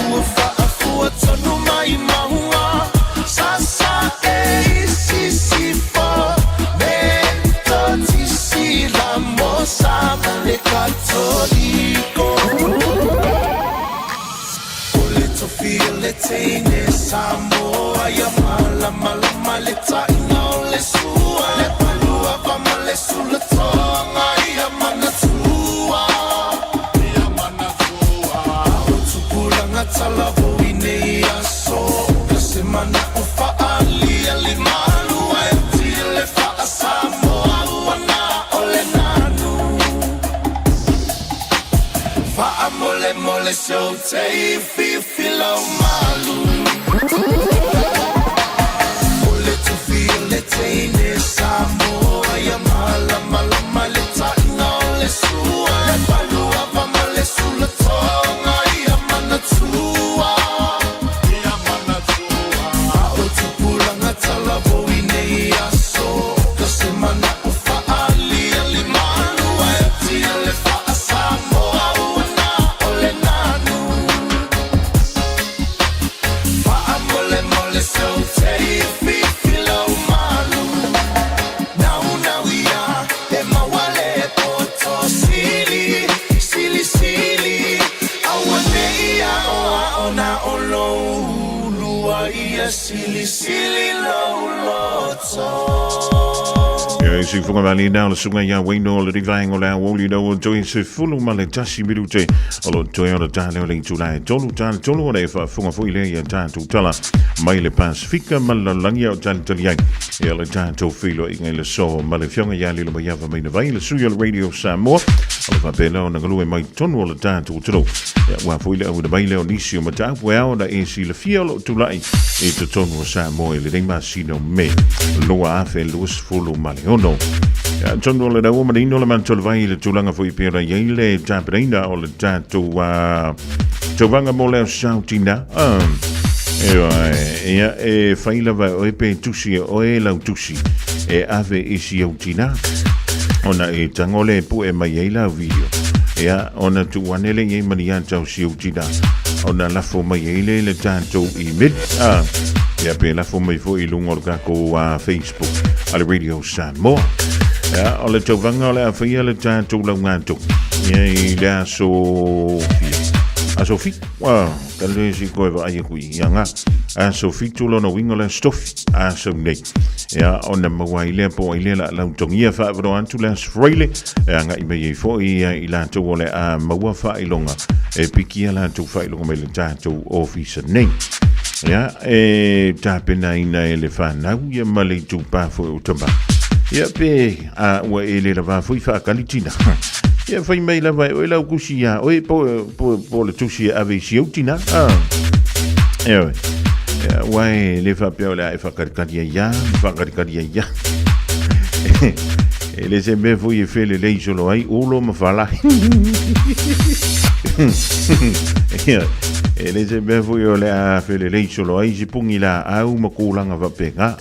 ua whaafua tonu mai maua Sasa e isi fa Mento tisi la mosa E katoliko Ole to feel le teine Samoa ya mala le tainga ole sua Le palua vama le sula tonga Ia mana tua Ia mana tua O tupulanga talavo ine aso Kase mana ufa ali ali malu E tile fa Samoa Uana ole nanu Fa mole mole so te filo malu Ole tu feel le teine Samoa ya mala le tainga ole sua Le palua vama le sula tonga Ia mana tua Ia mana tua O tu pulanga talavo ine aso Kase mana ufa ali ali malu E tile fa Samoa Uana ole nanu Fa mole mole so te filo malu Now ia e mawale poto sili Awane ia oa ona olo Lua ia sili lo loto Ja, si funga vali na le sunga ya wino le rivaingo la woli no join se fulu male tasi minute alo join on ta le July tolu le fa funga fu ile ya ta tu tala mai le Pacifica mal langi o tan taliai e le ta to filo ingele so male fionga ya le ba ya va mai vai le suyo radio Samoa alo va belo na glu mai tonu le ta tu tro ya wa fu ile o de mai le onisio ma ta well da e si le fielo tu lai e to tonu Samoa le ding ma sino me lo a fe lus fulu male no ja tonu le da woman no le man tol vai le tulanga fu pera yele ta prenda o le ta tu vanga mo le sautina e faila va o pe tusi o e la tusi e ave isi autina ona e tangole pu e mai la video ya ona tu wanele ye maria tau si autina ona la fo mai le tanto i mid ya pe la fo mai fo i lungo ka ko Facebook al radio Samoa ya ole tu vanga le afia le tanto la ngato ye la so a Sophie, wow, kale si koe wa aia kui yanga. A Sophie tulo no wingo la stof a so nei. Ya ona mawai le po ile la tongia fa vro antu la freile. Nga i me fo i la to ole a maua fa ilonga. E pikia la to fa ilonga me le tato office nei. Ya e tapena ina ele fa na ya male tu pa fo utamba. Ya pe a wa ele la va fo fa kalitina. Ya fai mai la vai o la kusia o po le tusia ave siutina ewe wai le fa pio la fa karkaria ya ele se me foi fe le solo ai ulo ma fala ele se me foi o le fe le solo ai si pungila au makulanga va pega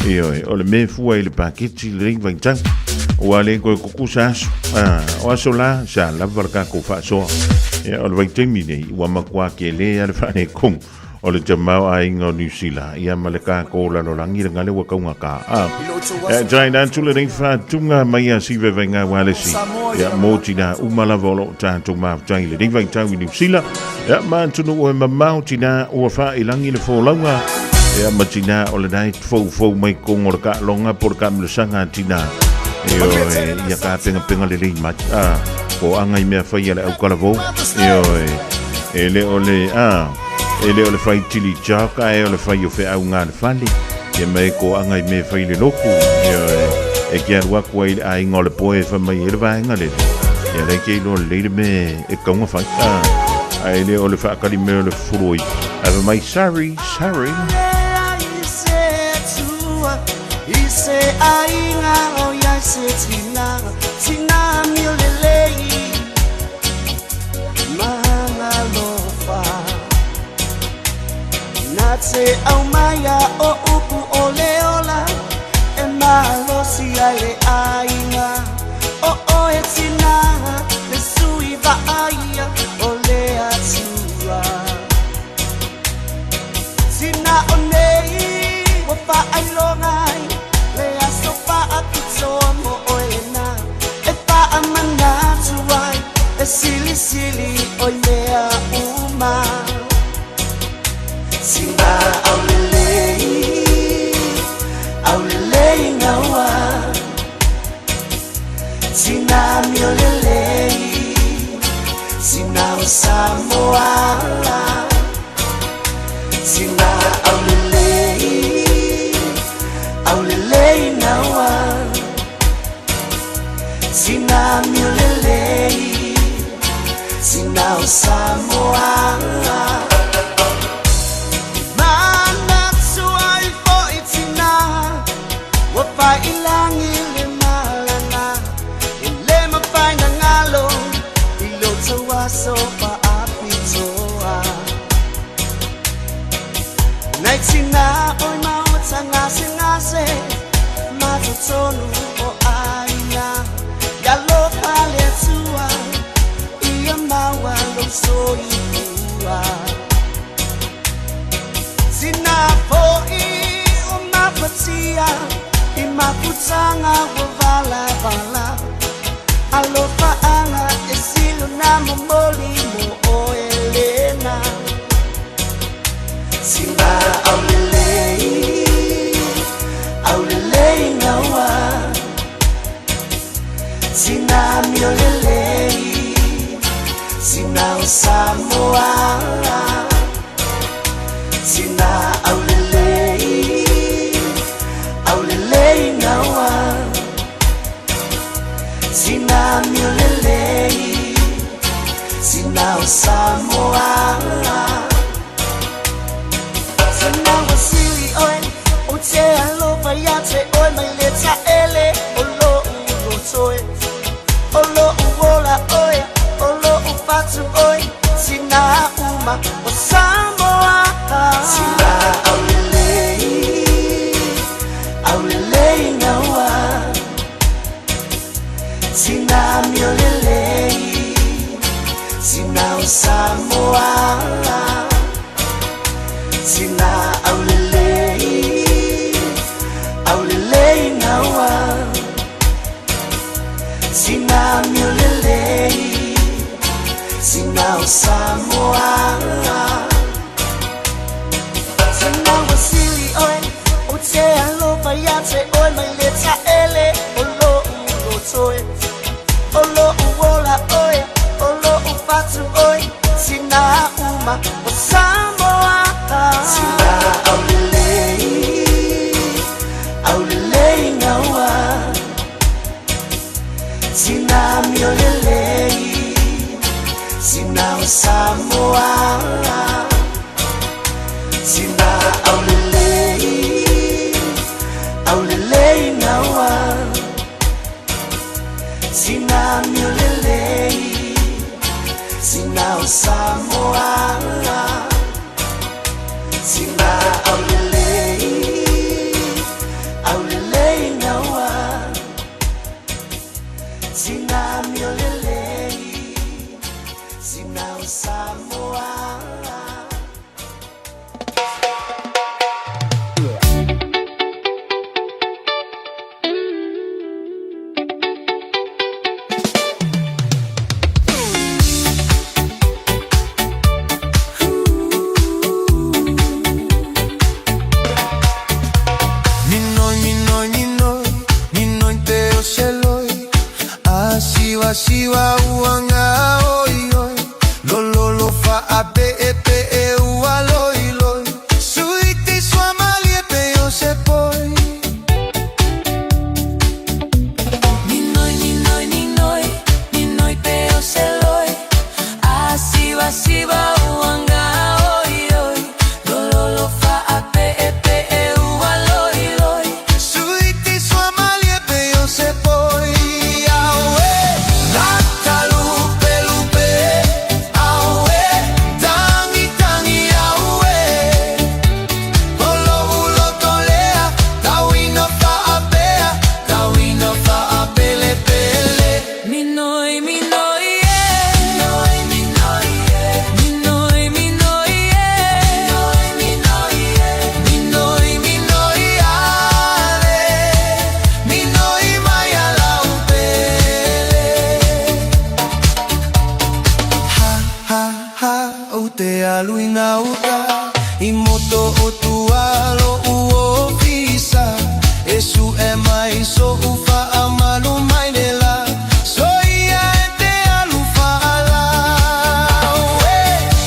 ewe o le me fu ai le paketi le ring vai tang o ale ko kukusas o asola sa la varka ko fa so ya o vai temine wa makwa ke le al fa ne kong o le jamau ai ngo New Zealand ya maleka ko la no langi ngale wa ka ngaka jaina tule ring fa tunga mai si ve venga wale si ya motina umala volo tanto ma jaile ring vai tau New Zealand ya man tunu o ma mountina o fa ilangi le fo longa ya matina o le dai fo mai ko ngorka longa por kam le sanga tina yo ya ka penga le mat o anga i me fa ya au kalavo yo ele ole fai tili chaka e ole fai o fe au ngan fali e me ko anga i me fa le loku yo e ke wa ko ai ngole poe fa mai e va ngale ya le ke lo le me e ko nga fa ai le ole fa ka di me le furoi ave mai sorry se ainga o ya se tina miolelei manga lofa natse au maya o upu oleola e malo si aire ainga o etina le sui va aia ole atua Sina aulelei ngawa Sina miolelei Sina usamoa Sina aulelei ngawa Sina miolelei Sina usamoa Ilangi limalanga Ilema paina ngalo Ilota waso pa apitoa Naitina oi maota ngase ngase Matutonu o aina Yalo pale tua Ia mawa lo so iua Sina poi o mapatia Imaputanga wavala Alofa anga esilo na momoli mo o Elena Sina aulelei ngawa Sina miolelei Sina usamoa Sina aulelei ngawa Sina miolelei Sina usamoa Sina wasili oi Uche alofa yate oi Maileta ele Olo urotoe Olo uwola oi Olo ufatu oi Sina uma usamoa Sina aulelei ngawa Sina miolelei Sina usamoa Sina aulelei ngawa Sina miolelei Sina usamoa Sina wasili oi Uche alofa yate oi Maileta ele Olo urotoe Olo uwola oi Olo ufatu oi Sina uma usamoa Sina aulelei ngawa Sina miolelei Sina usamoa Sina aulelei ngawa Sina miolelei Sina usamoa Sina aulelei ngawa Sina miolelei Sina usamoa Siwa uanga oi oi Lolo fa ape epe e ua loi loi Suiti sua malie pe yo se poi Ninoi pe yo se loi Siwa uanga oi oi Lolo fa ape epe e ua loi loi Suiti sua malie pe yo se poi Te aluina uta I moto o tualo uo visa E su e mai so ufa amanu mai nela So ia e te alufa ala Aue,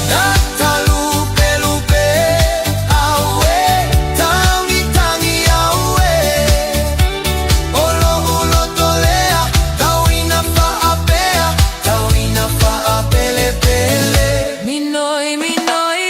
nata lupe lupe Aue, tangi tangi aue Olo ulo tolea Tauina fa apea Tauina fa apele pele Minoi, minoi,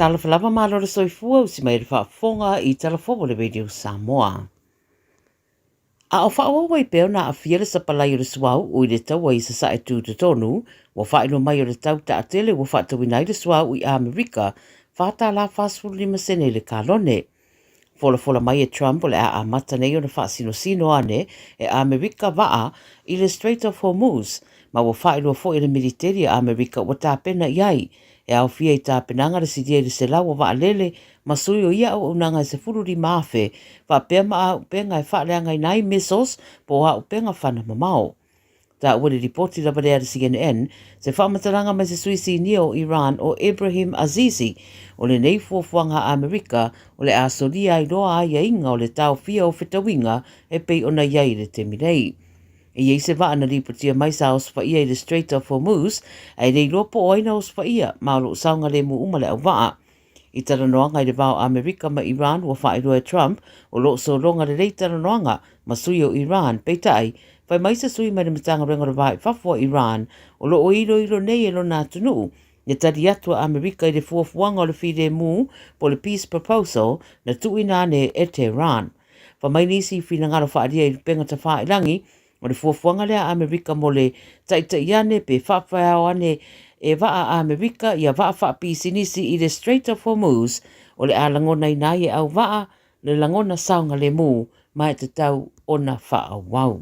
Tala falava malo le soifua usi mai le whaafonga I Talafomo le Radio Samoa. A o whaawawa I peo na a fiele sa palai o le suau ui le taua I sa sa e tū te tonu, wa whaino mai o le tau ta atele wa whaatawinai le suau I Amerika, whata la whaasfulu lima sene le kalone. Fola mai e Trump o le a mata nei o na whaasino ane e Amerika waa I le Strait of Hormuz, ma wa whaino fo I le militeri a Amerika wa tāpena iai, e au fia I tāpenanga le sidia le se lawa wa alele masui o ia o unanga se fururi maafe wa pea maa upenga e whaaleanga I nai missiles po ha upenga whana mamao. Ta ua le ripoti la barea le CNN se whamataranga mai se suisi o Iran o Ibrahim Azizi o le nei fuafuanga Amerika o le asolia I loa aia inga o le tau fia o whitawinga e pei ona iai le teminei. E iei se vaa na ripotia mai sa ospa ia I le Strait of Hormuz, ai nei lopo o aina ospa ia, maalo saunga le mu umale au vaa. I taranoanga I le vao Amerika ma Iran wa wha e Trump, o lo so longa le rei taranoanga ma sui o Iran, peitai, whai mai sa sui mai le matanga renga le vai whafua Iran, o lo o ilo nei e lo nā tunu, ne tari atua Amerika I le fuafuanga o le fide mu po le peace proposal na tuina ne e Tehran. Wha mai nisi whina ngaro whaaria I penga ta wha ilangi, o le fuafuanga lea Amerika mo le taitaiane pe whawhao ane e waa Amerika ia waa whaapisinisi I le Strait of Hormuz o le a langona I nai e au waa le langona saunga le mu mai te tau ona wha wau.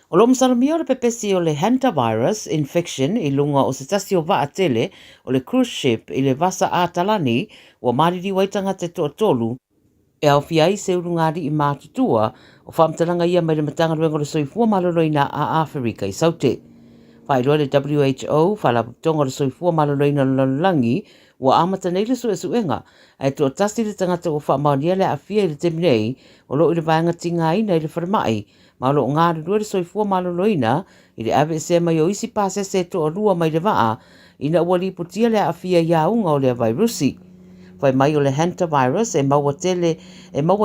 O lo msalami o le pepesi o le hantavirus infection I lunga o se tasi o waa tele o le cruise ship I le vasa a talani o mariri waitanga te tolu e au fiai se urungari I mātutua o whamtalanga ia mai le matanga ruengo le soifua maloloina a Afrika I saute. Whairoa le WHO, whalaputonga le soifua maloloina lalangi, Ua amata nei le suenga, ai to tasi le tangata o whaamaunia le awhia i le teminei, o lo i le vaenga tinga ina i le wharamai, ma lo ngā rurua le soifua maloloina, i le ave se mai o isi pase se to o lua mai le waa, ina ua liputia le awhia ia unga o le virusi. Whai mai o le hantavirus e maua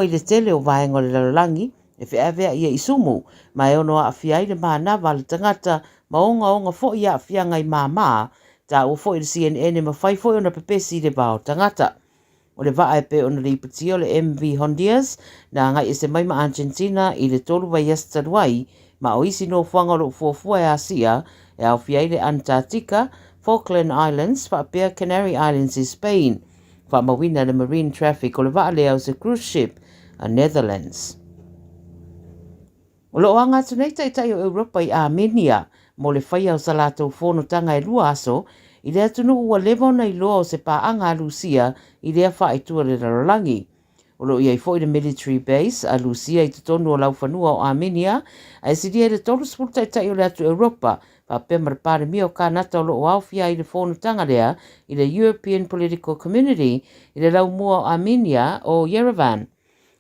i le tele o vaenga o le lalolangi, e whi awea ia isumu, ma e ono a awhia i le maanawa le tangata ma onga fo ia awhia ngai maa, ta ua fo i le CNN e mawhai fo i ona pepesi le bao tangata. O le waa e pe ona liputia o le MV Honduras, na ngai e se mai ma Argentina i le tolu vai estaduai, ma o isi no fuanga lo fuafua e Asia, e au fia i le Antarctica, Falkland Islands, whaapea Canary Islands i Spain, whaamawina le marine traffic o le waa lea o se cruise ship a Netherlands. O lo anga tunei tai o Europa i Armenia, mo le whaia o salatou whono tanga e lua aso, i lea tunu ua levo na i loa o se paanga a Lucia i lea whaaitua le rarolangi. O lo ia i fo i le military base a Lucia i tutonu o laufanua o Armenia, a esidia i le tolu spulu tai o le atu Europa, pa pema pare mia o kanata o lo o awhia i le whono tanga lea i le European Political Community i le lau mua o Armenia o Yerevan.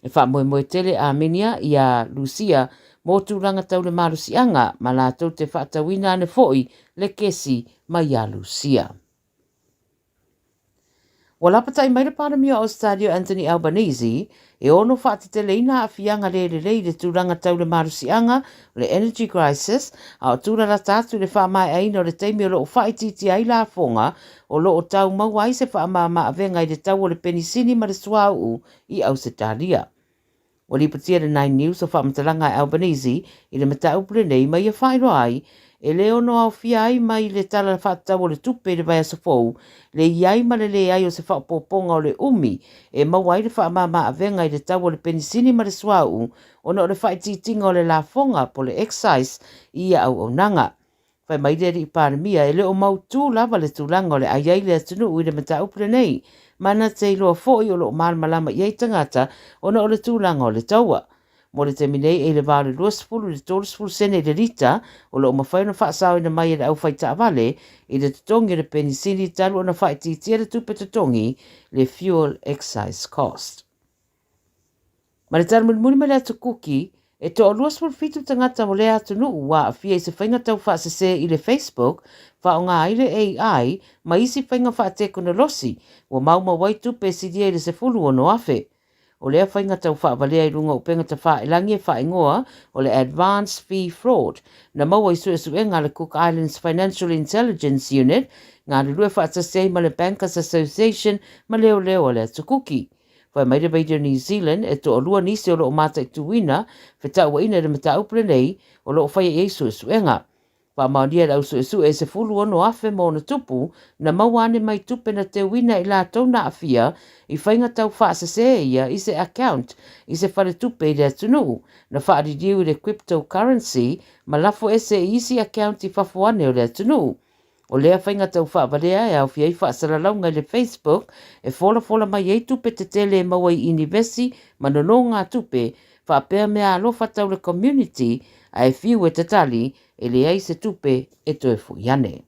E wha moe tele Armenia i a Lucia mo tūranga tau le marusianga, ma la tau te whaatawina ane foi le kesi mai a Lucia. Wa lapatai mai le paramia o Stadio Anthony Albanese, e ono whaatiteleina a fianga le tūranga tau le marusianga, le energy crisis, a o tūrara tātu le whaamai aina o le teimi o lo o whaititi ai la fonga, o lo o tau mauai se whaamama avenga i le tau o le penisini ma le suau i Ausitalia. O li patia le 9 News o whaamatalanga Albanese, i le matau nei mai a whairo ai, e leo no au fia ai mai le tala whaatau o le tupe le vai asafou, le iai ma le ai o se whaapoponga o le umi, e mawai le whaamama avenga i le tau o le penisini ma le suau, o no le whaititinga o le lafonga po le excise ia au nanga. Whai mai le i paramia, e leo mau tū lava le tūlanga o le aiai le atunu i le matau nei, mana te iloa fōi o lo malmalama iei tangata o na o le tūlanga o le taua. Mo le teminei e le vāle 2.2 sene le rita o lo mawhaina whaasau ina mai e le au whaita avale i le tutongi le penisini talu o na whaititia le tupe tutongi le fuel excise cost. Ma le talu muni me le atu kuki e to o 2.5 tangata mo le atu nuu wa a fia i se whainga tau whaasese i le Facebook wha o ngā aile AI ma isi whainga whaateko na losi wa mauma waitu pe sidia i le se fulu o no afe. O lea whainga tau whaavalea i runga o penga ta whaelangi e whaingoa o le Advanced Fee Fraud na maua i suenga le Cook Islands Financial Intelligence Unit ngā le lue whaatasei ma le Bankers Association ma leo o le tukuki. Whai mai le Radio New Zealand e to o lua nisi o lo o mata i tuwina whetau wa ina le mata upre nei o lo o whaia i suenga. Wa maonia lau su e se fulu ono afe mo na tupu na mawane mai tupe na te wina i la tau na afia i whainga tau whaasase ia i se account i se whare tupe i le atunu na whaari diu i le cryptocurrency ma lafo e se isi account i whafuane o le atunu. O lea whainga tau whaavarea e au fia i whaasaralaunga i le Facebook e fola mai ei tupe te tele maua i inivesi ma nono ngā tupe whaapea mea alofa tau le community a e fiu e tatali e le ai se tupe e toe fuiane.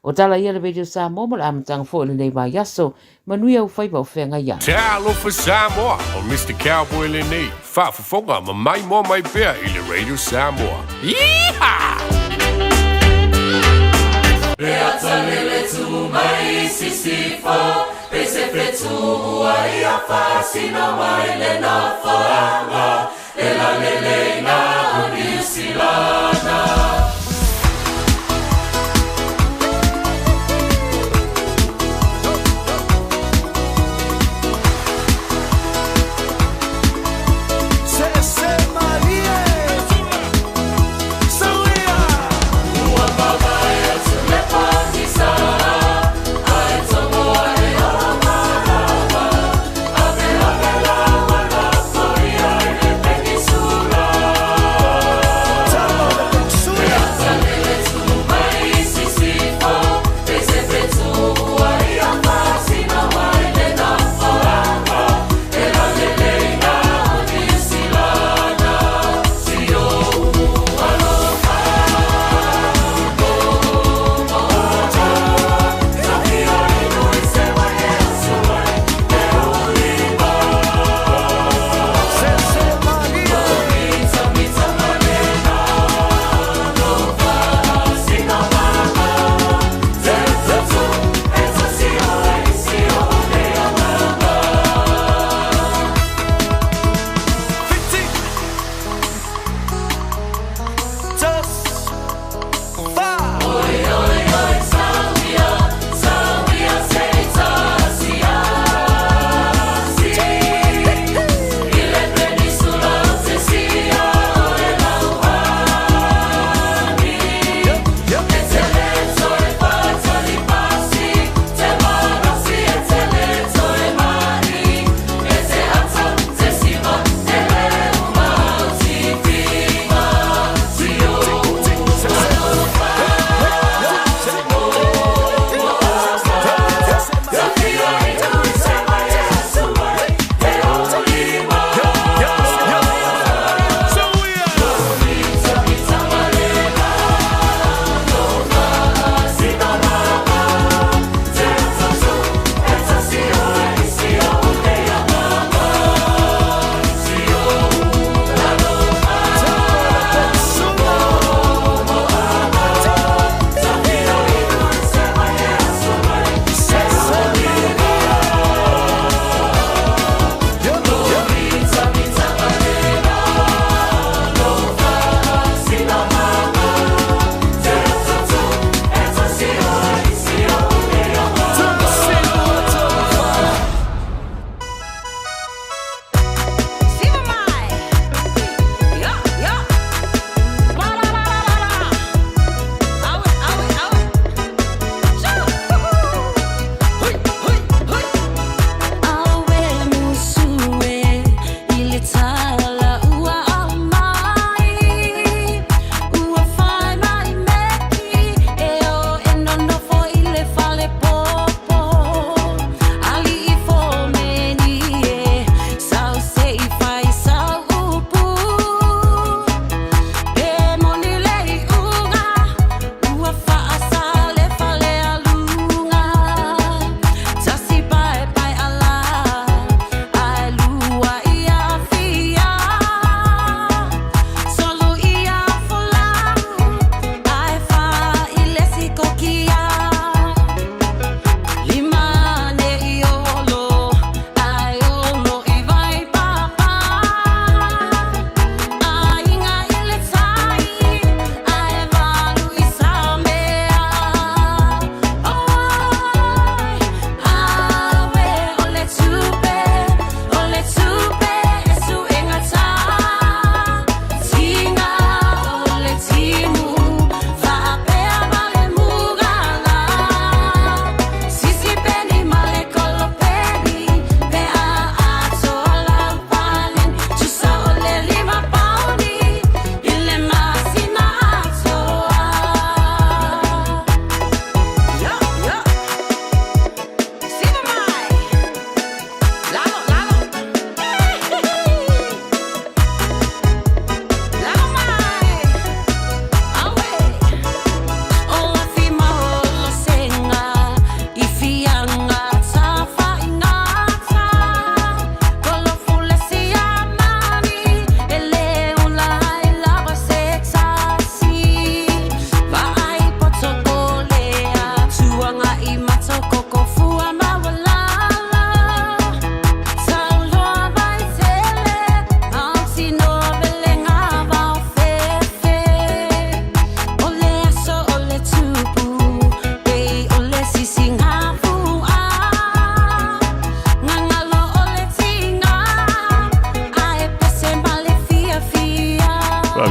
O tala ia le Radio Samoa ma le amatanga fo le nei mai yaso, manui au whaipa o whenga ia. Te alofa Samoa o Mr. Cowboy le nei. Whaafafonga ma mai mo mai pea i le Radio Samoa. Yeehaw! Pe atalele tu mai sisifo, pe se fretu uai a fasino mai le na whaanga, e la lele na unisilana.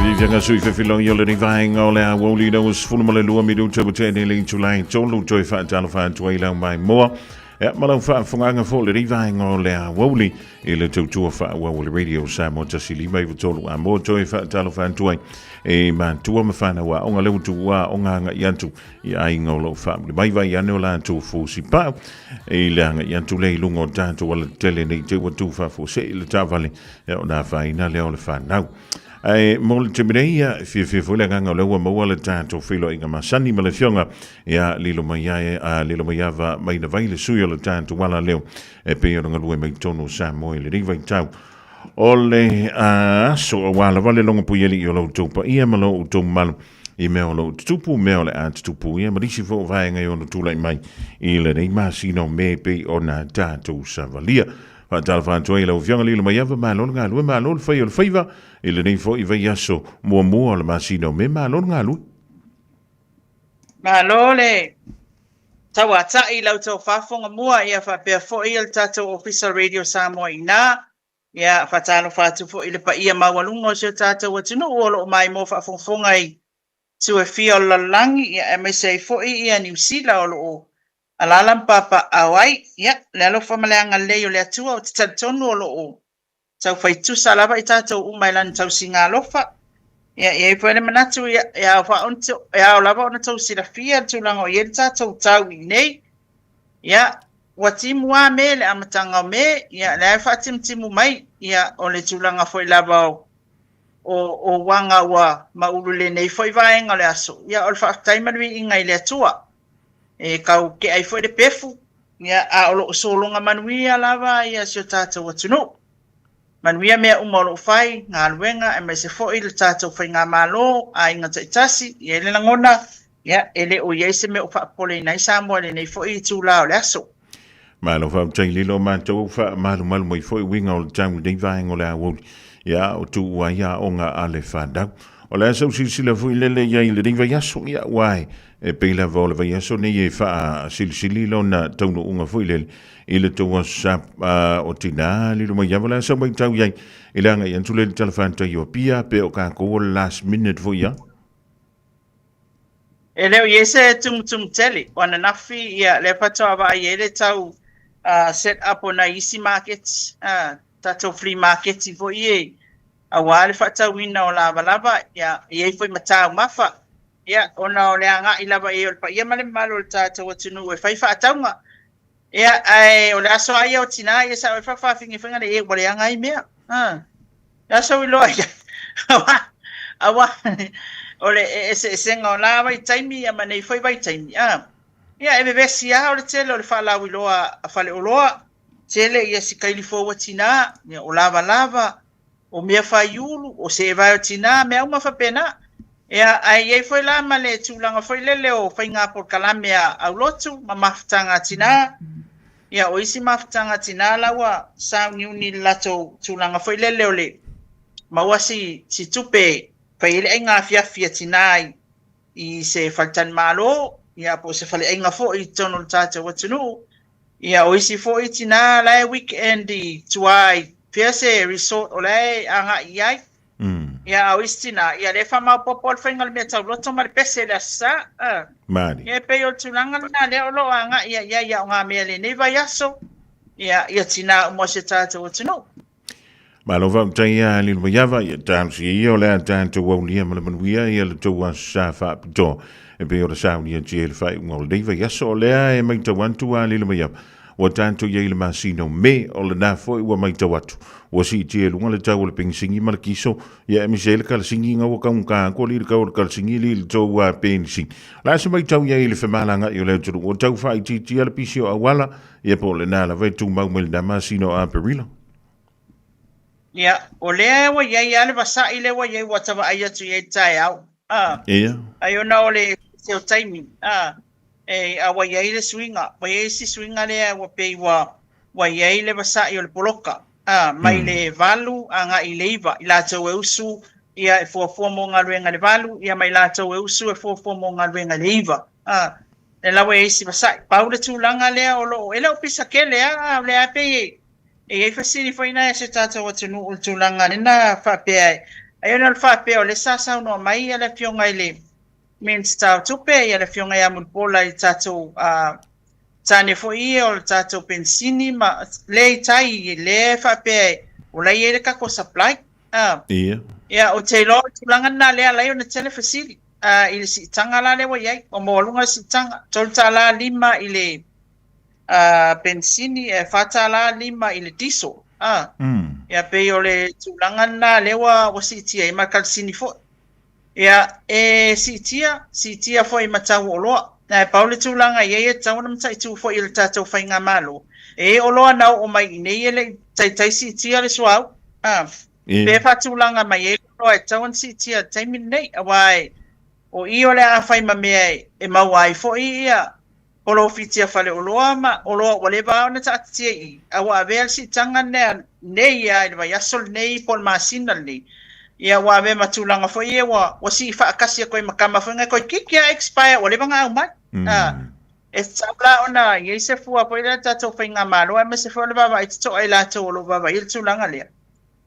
Vivianga sui fefilong yo le ni vainga o le a woli no us fulu male lua mi du te bute ni ling tulai tolu joy fa talo fa tuai lang mai moa. Ja, maar dan vangen voor de rivang o le a woli ile tu tu fa woli radio Samoa tasili mai tolu a mo joy fa talo fa tuai. E man tu ma fa na wa onga le tu wa onga nga yantu ya ingo lo fa mai vai ya no la tu fu si pa e le nga yantu le lungo tanto wala tele ni te wa tu fa fu se le tavali ya na fa ina le o le fa now. Ai mol temireia fi le nganga le wa mo le tanto filo inga masani male fionga ya lilo mai a lilo mai va mai na vai le suyo le tanto wala leo e pe yo nga lue mai tonu sa mo le riva tau ole a so wala vale longa puyeli yo lo tupa ia malo to mal I meo lo tupu meo le a tupu ia marisi fo vai nga yo no tu mai I le nei masino me pe ona tanto sa valia fa tal fa toi lo fianga lilo mai va malo nga lu malo fa yo faiva ile nei fo I vai aso mo le masino me malo nga lu malo le tawa ta I lo to fa fonga mua ia fa pe fo il tato official radio Samoa ina ia fa talo fa tu fo ile pa ia mawalungo se tato wa tino o mai mo fa fonga I tu e fio la langi ia e me se fo ia New Zealand o alalam papa awai ia le lo fa malanga le yo le atua o tatonu o tau fai tu salava I tato o mai lan tau singa lofa ia ia pole manatu ia fa onto ia lava ona tau sila fia tu lango ia tato tau nei ia watimu wa mele amatanga me ia le fa timu mai ia ole tulanga foi lava o wanga wa maulule nei foi vaenga le aso ia ol fa taimari inga ile tua e kau ke ai foi de pefu ia a olo solonga manuia lava ia so tata watuno manuia me umolo fai nga luenga e me se foi le tata foi nga malo a inga tasi ia le ngona ia ele o ia se me o fa pole nei Samoa le nei foi tu la le aso malo fa tai lilo man to fa malo mai foi winga o tamu dei vaenga le a ya o tu wa ya onga ale fada o la so si la fu le ya ile ding va ya so ya wai e pe la vol va ya so ne ye fa silsili lo na tonu unga fu ile to wa sa o tina li lo ya vola so mai tau ya ile nga ya tu le telefon to yo pia pe o ka ko last minute fu ya ele o yese tum tele ona nafi ya le pato va yele tau set up on a easy market tato flea market I fo ie a wale fata wina o lava ya ie foi matau mafa ya ona o le anga I lava e o pa ia male malo tato watunu e fai fataunga ya ai o le aso ai o tina ia sa fa fingi finga le e wale anga I mea ya so I loa awa o le e senga o lava I taimi ya mane foi vai taimi ya e bebesi ya o le tele o le fa lawi loa a fale o loa tele ia si kaili fo watina ia o lava o mea faiulu o se vai o tina mea uma fa pena ia ai ei foi la male tulanga foi lele o fainga por kalame a lotu ma maftanga tina ia o isi maftanga tina lawa sa niuni lato tulanga foi lele ole mawasi si tupe fa ile inga fia tina I se faltan malo ia po se fale inga fo I tono tata watunu ia o isi fo itina lai weekend tuai piase resort o lai anga iai ia o istina ia le fama popol fengal me tau loto mar pese la sa mari ia pe o tulanga na le o lo anga ia nga mele ne vai aso ia tina mo se tata o tuno malo va tai ya li mo yava ia tansi ia o le tanto wa lia mo ia ia le to wa sa fa do e pe o sa ni gel fa ngol dei vai aso le e mai to wan tu ali le mo yava o tanto ia le masino me o le na foi wa mai to watu o si gel ngol tau le pensingi mal kiso ia mi gel kal singi nga o ka ko li ka o kal singi li to wa pensi la se mai tau ia le fe malanga i le tu o tau fa ti le pisio a wala ia po le na la vai tu mau mel da masino a perilo ia o le wa ia le basa ile wa ia wa tava ai tu ia tai au ia ai ona ole se o taimi e a wa ia le swinga wa ia si swinga le wa pe wa ia le basa I le poloka mai le valu anga I leiva I la tau e usu ia e fo mo ngaluenga le valu ia mai la tau e usu e fo mo ngaluenga le iva le la wa ia si basa paule tulanga le o lo ele o pisa kele le ape e fasili foi na se tata watunu ultulanga na fa pe Ai ona le whapea o le sasau no mai ia le fionga i le means tau tupe ia le fionga ia mulpola i tatou tane fo i o le tatou pensini ma le i tai le whapea o lai e le kako supply. Ia. Ia o te lo tulanga na le alai o na tele fasili. I le si tanga la le wa iai o mo lunga si tanga tolta la 5 i le pensini fata la 5 i le diesel. Ia pe o le tulanga na le wa si tia i makalsini fo. Ia si tia fo i matau o loa. Na paule tulanga ia tau na mtai tu fo i le tatou whainga malo. O loa nau o mai nei le tai si tia le suau. Pe fatulanga mai e loa tau si tia taimi nei awai. O i ole a whai ma mea e mawai fo i ia. O lo fitia fale o loa ma o loa wale bao na taatia i. Awa avea si tanga nea nei ia i vai asol nei pol masina nei. Ia wa ave matulanga fo i wa si whaakasi a koe makama whainga koe kikia expire wale banga au mai. E sabla ona i se fua po i le tatou whainga malo. E me se fua le baba i tito ai lato o lo baba i le tulanga lea.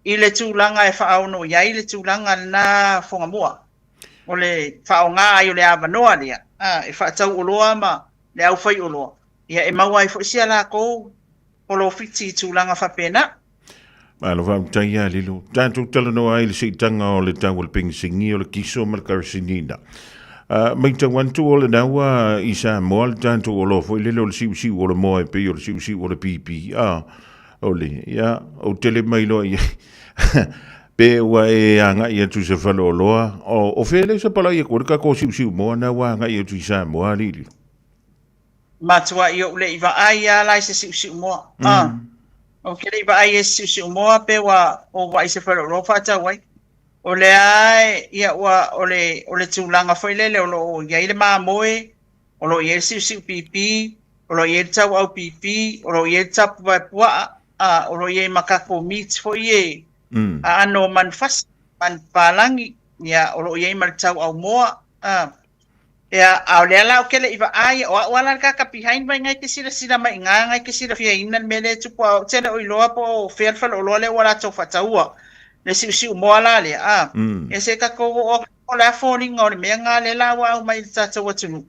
I le tūlanga e whaauno ia i le tūlanga na whongamua. O le whaonga ai o le awanoa lea. E whaatau o loa ma le au whai o loa. Ia e maua i whaisia la kou o lo fiti tūlanga whapena. Malo wha mtai ia lilo. Tātou tala noa ai le seitanga o le tau o le pengisingi o le kiso ma le karasinina. Mai tau antu o le naua i sa moa le tātou o lo fwoi lelo le siu o le moa e pei o le siu o le pipi. Ole, ia, o tele mai loa ia. Pe ua e anga ia tu se whalo o loa. O whele sa pala ia kore ka ko siu moa na wa anga ia tu i sa moa lili. Matua i o le iwa ai a lai se siu moa. O kere iwa ai e siu moa pe wa o wa i se whalo o loa whata wai. O le ai ia ua o le tūlanga whailele o lo ia i le maa moe. O lo ia siu pipi. O lo ia tau au pipi. O lo ia tapu vai pua. O lo ia makako meat fo ie. Ano man fas, man palangi. Ia, o lo ia maritau au moa. Ia, au lea lau kele iwa ai. O wala kaka behind vai ngai ke sila mai ngā ngai ke sila fia inan mele tupu au tene o iloa po whewhal o loa le wala tau whataua. Le siu moa la lea. E se kako o la fōninga o le mea ngā le lawa au mai tātou atunu.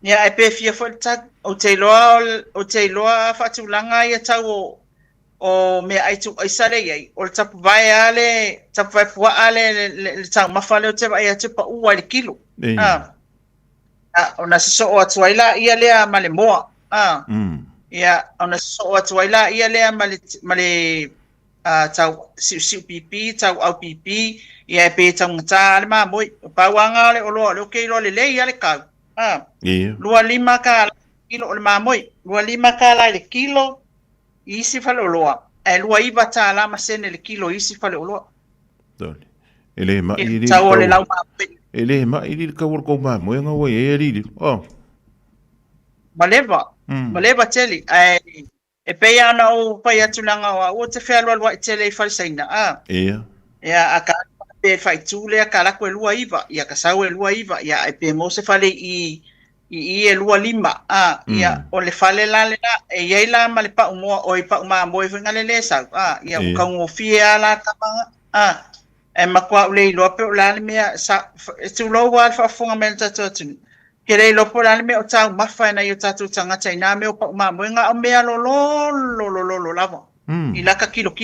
Ia, e pe fia fo tak. O te loa whatulanga ia tau o me aitu aisare iai. O le tapu vai pua ale le tau mawhale o te vai a te pa ua le kilo. O na siso o atu aila ia lea ma le moa. Ia, o na siso o atu aila ia lea ma le tau siu pipi, tau au pipi. Ia e pe tau ngata ale maa moi. O pauanga ole o loa, le o keilo le lei ale kau. 2.5 ka kilo o le maa moi. 2.5 ka le kilo. Isi fale o loa. E 2.5 tā la masene le kilo isi fale o loa. Dole. Ele ma i li. Tau o le lau maa. Ele ma i li ka wurko maa moi ngā wai e li. Maleva teli. E pea ana o pai atulanga o te whea lua i tele i whalisaina. Ia. Ia a ka pe whai tūle a ka lako e 2.5. Ia ka sau e 2.5. Ia e pe mo se whale i e 2.5. Ia o le whale la le la. E iei la ma le pa umoa o i pa umaa mo e whinga le le sau. Ia o kaungo fia la kamanga. E makua ule i lope o la le mea. E tu lo wa alfa funga me le tatu atunu. Ke rei lopo la le mea o tau mawhai na i o tatu tangata i nā mea o pa umaa mo e ngā o mea lo lava. I laka kilo.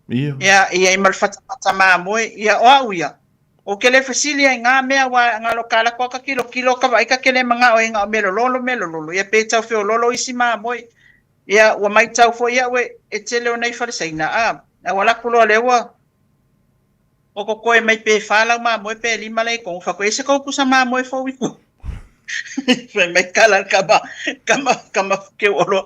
Ia i malfata maa mo e. Ia o au ia. O kele fasilia ngā mea wa ngā lokala kwa ka kilo ka vai ka kele mga o ngā melo lolo ia pe tau feo lolo isi ma moi ia wa mai tau fo ia we e tele o nei farisaina a wala kulo lewa o ko koe mai pe fala ma moi pe lima le ko fa ko ese ko pusa ma moi fo wi fe mai kala kama ke olo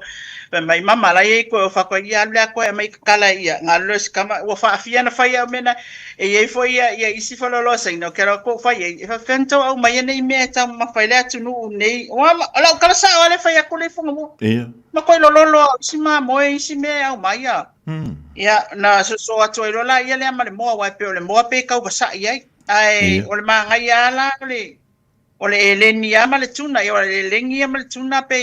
pe mai mama la e ko fa ko ia le ko mai kala ia ngalo kama wa fa fia na fa ia mena e fo ia isi fo lo sai no kero ko fa ia fa fento au mai nei me ta ma fa le atu no nei o ala kala sa ole fa ia ko le fo mo ia ma ko lo isi ma mo isi me au mai ia na so atu lo la ia le ma le mo wa pe le mo pe ka ba sa ia ai o le ma ngai ala le o le leni ama le tuna o le lengi ama le tuna pe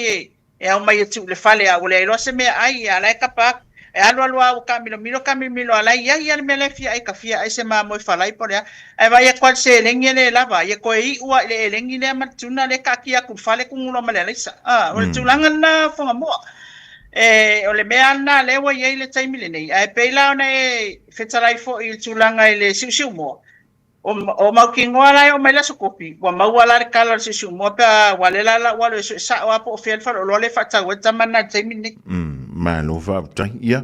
e au mai tu le fale a o le lo se me ai ala ka pa alu au kamilo ala ia le mele fia ai ka fia ai se ma mo falai po ya ai vai kwa se lengi le lava ia ko i ua le lengi le matuna le ka kia ku fale ku ngulo male le sa o le tulanga na fonga mo o le mea na le wa ia le taimi le nei ai peila ona e fetalai fo i tulanga le siu mo o mau ki ngoala o mai la sokopi wa mau ala kala siu mo pa wale la wale sa wa po fel fa lo le fa ta wa tamana taimi nei ma lo fa tai ia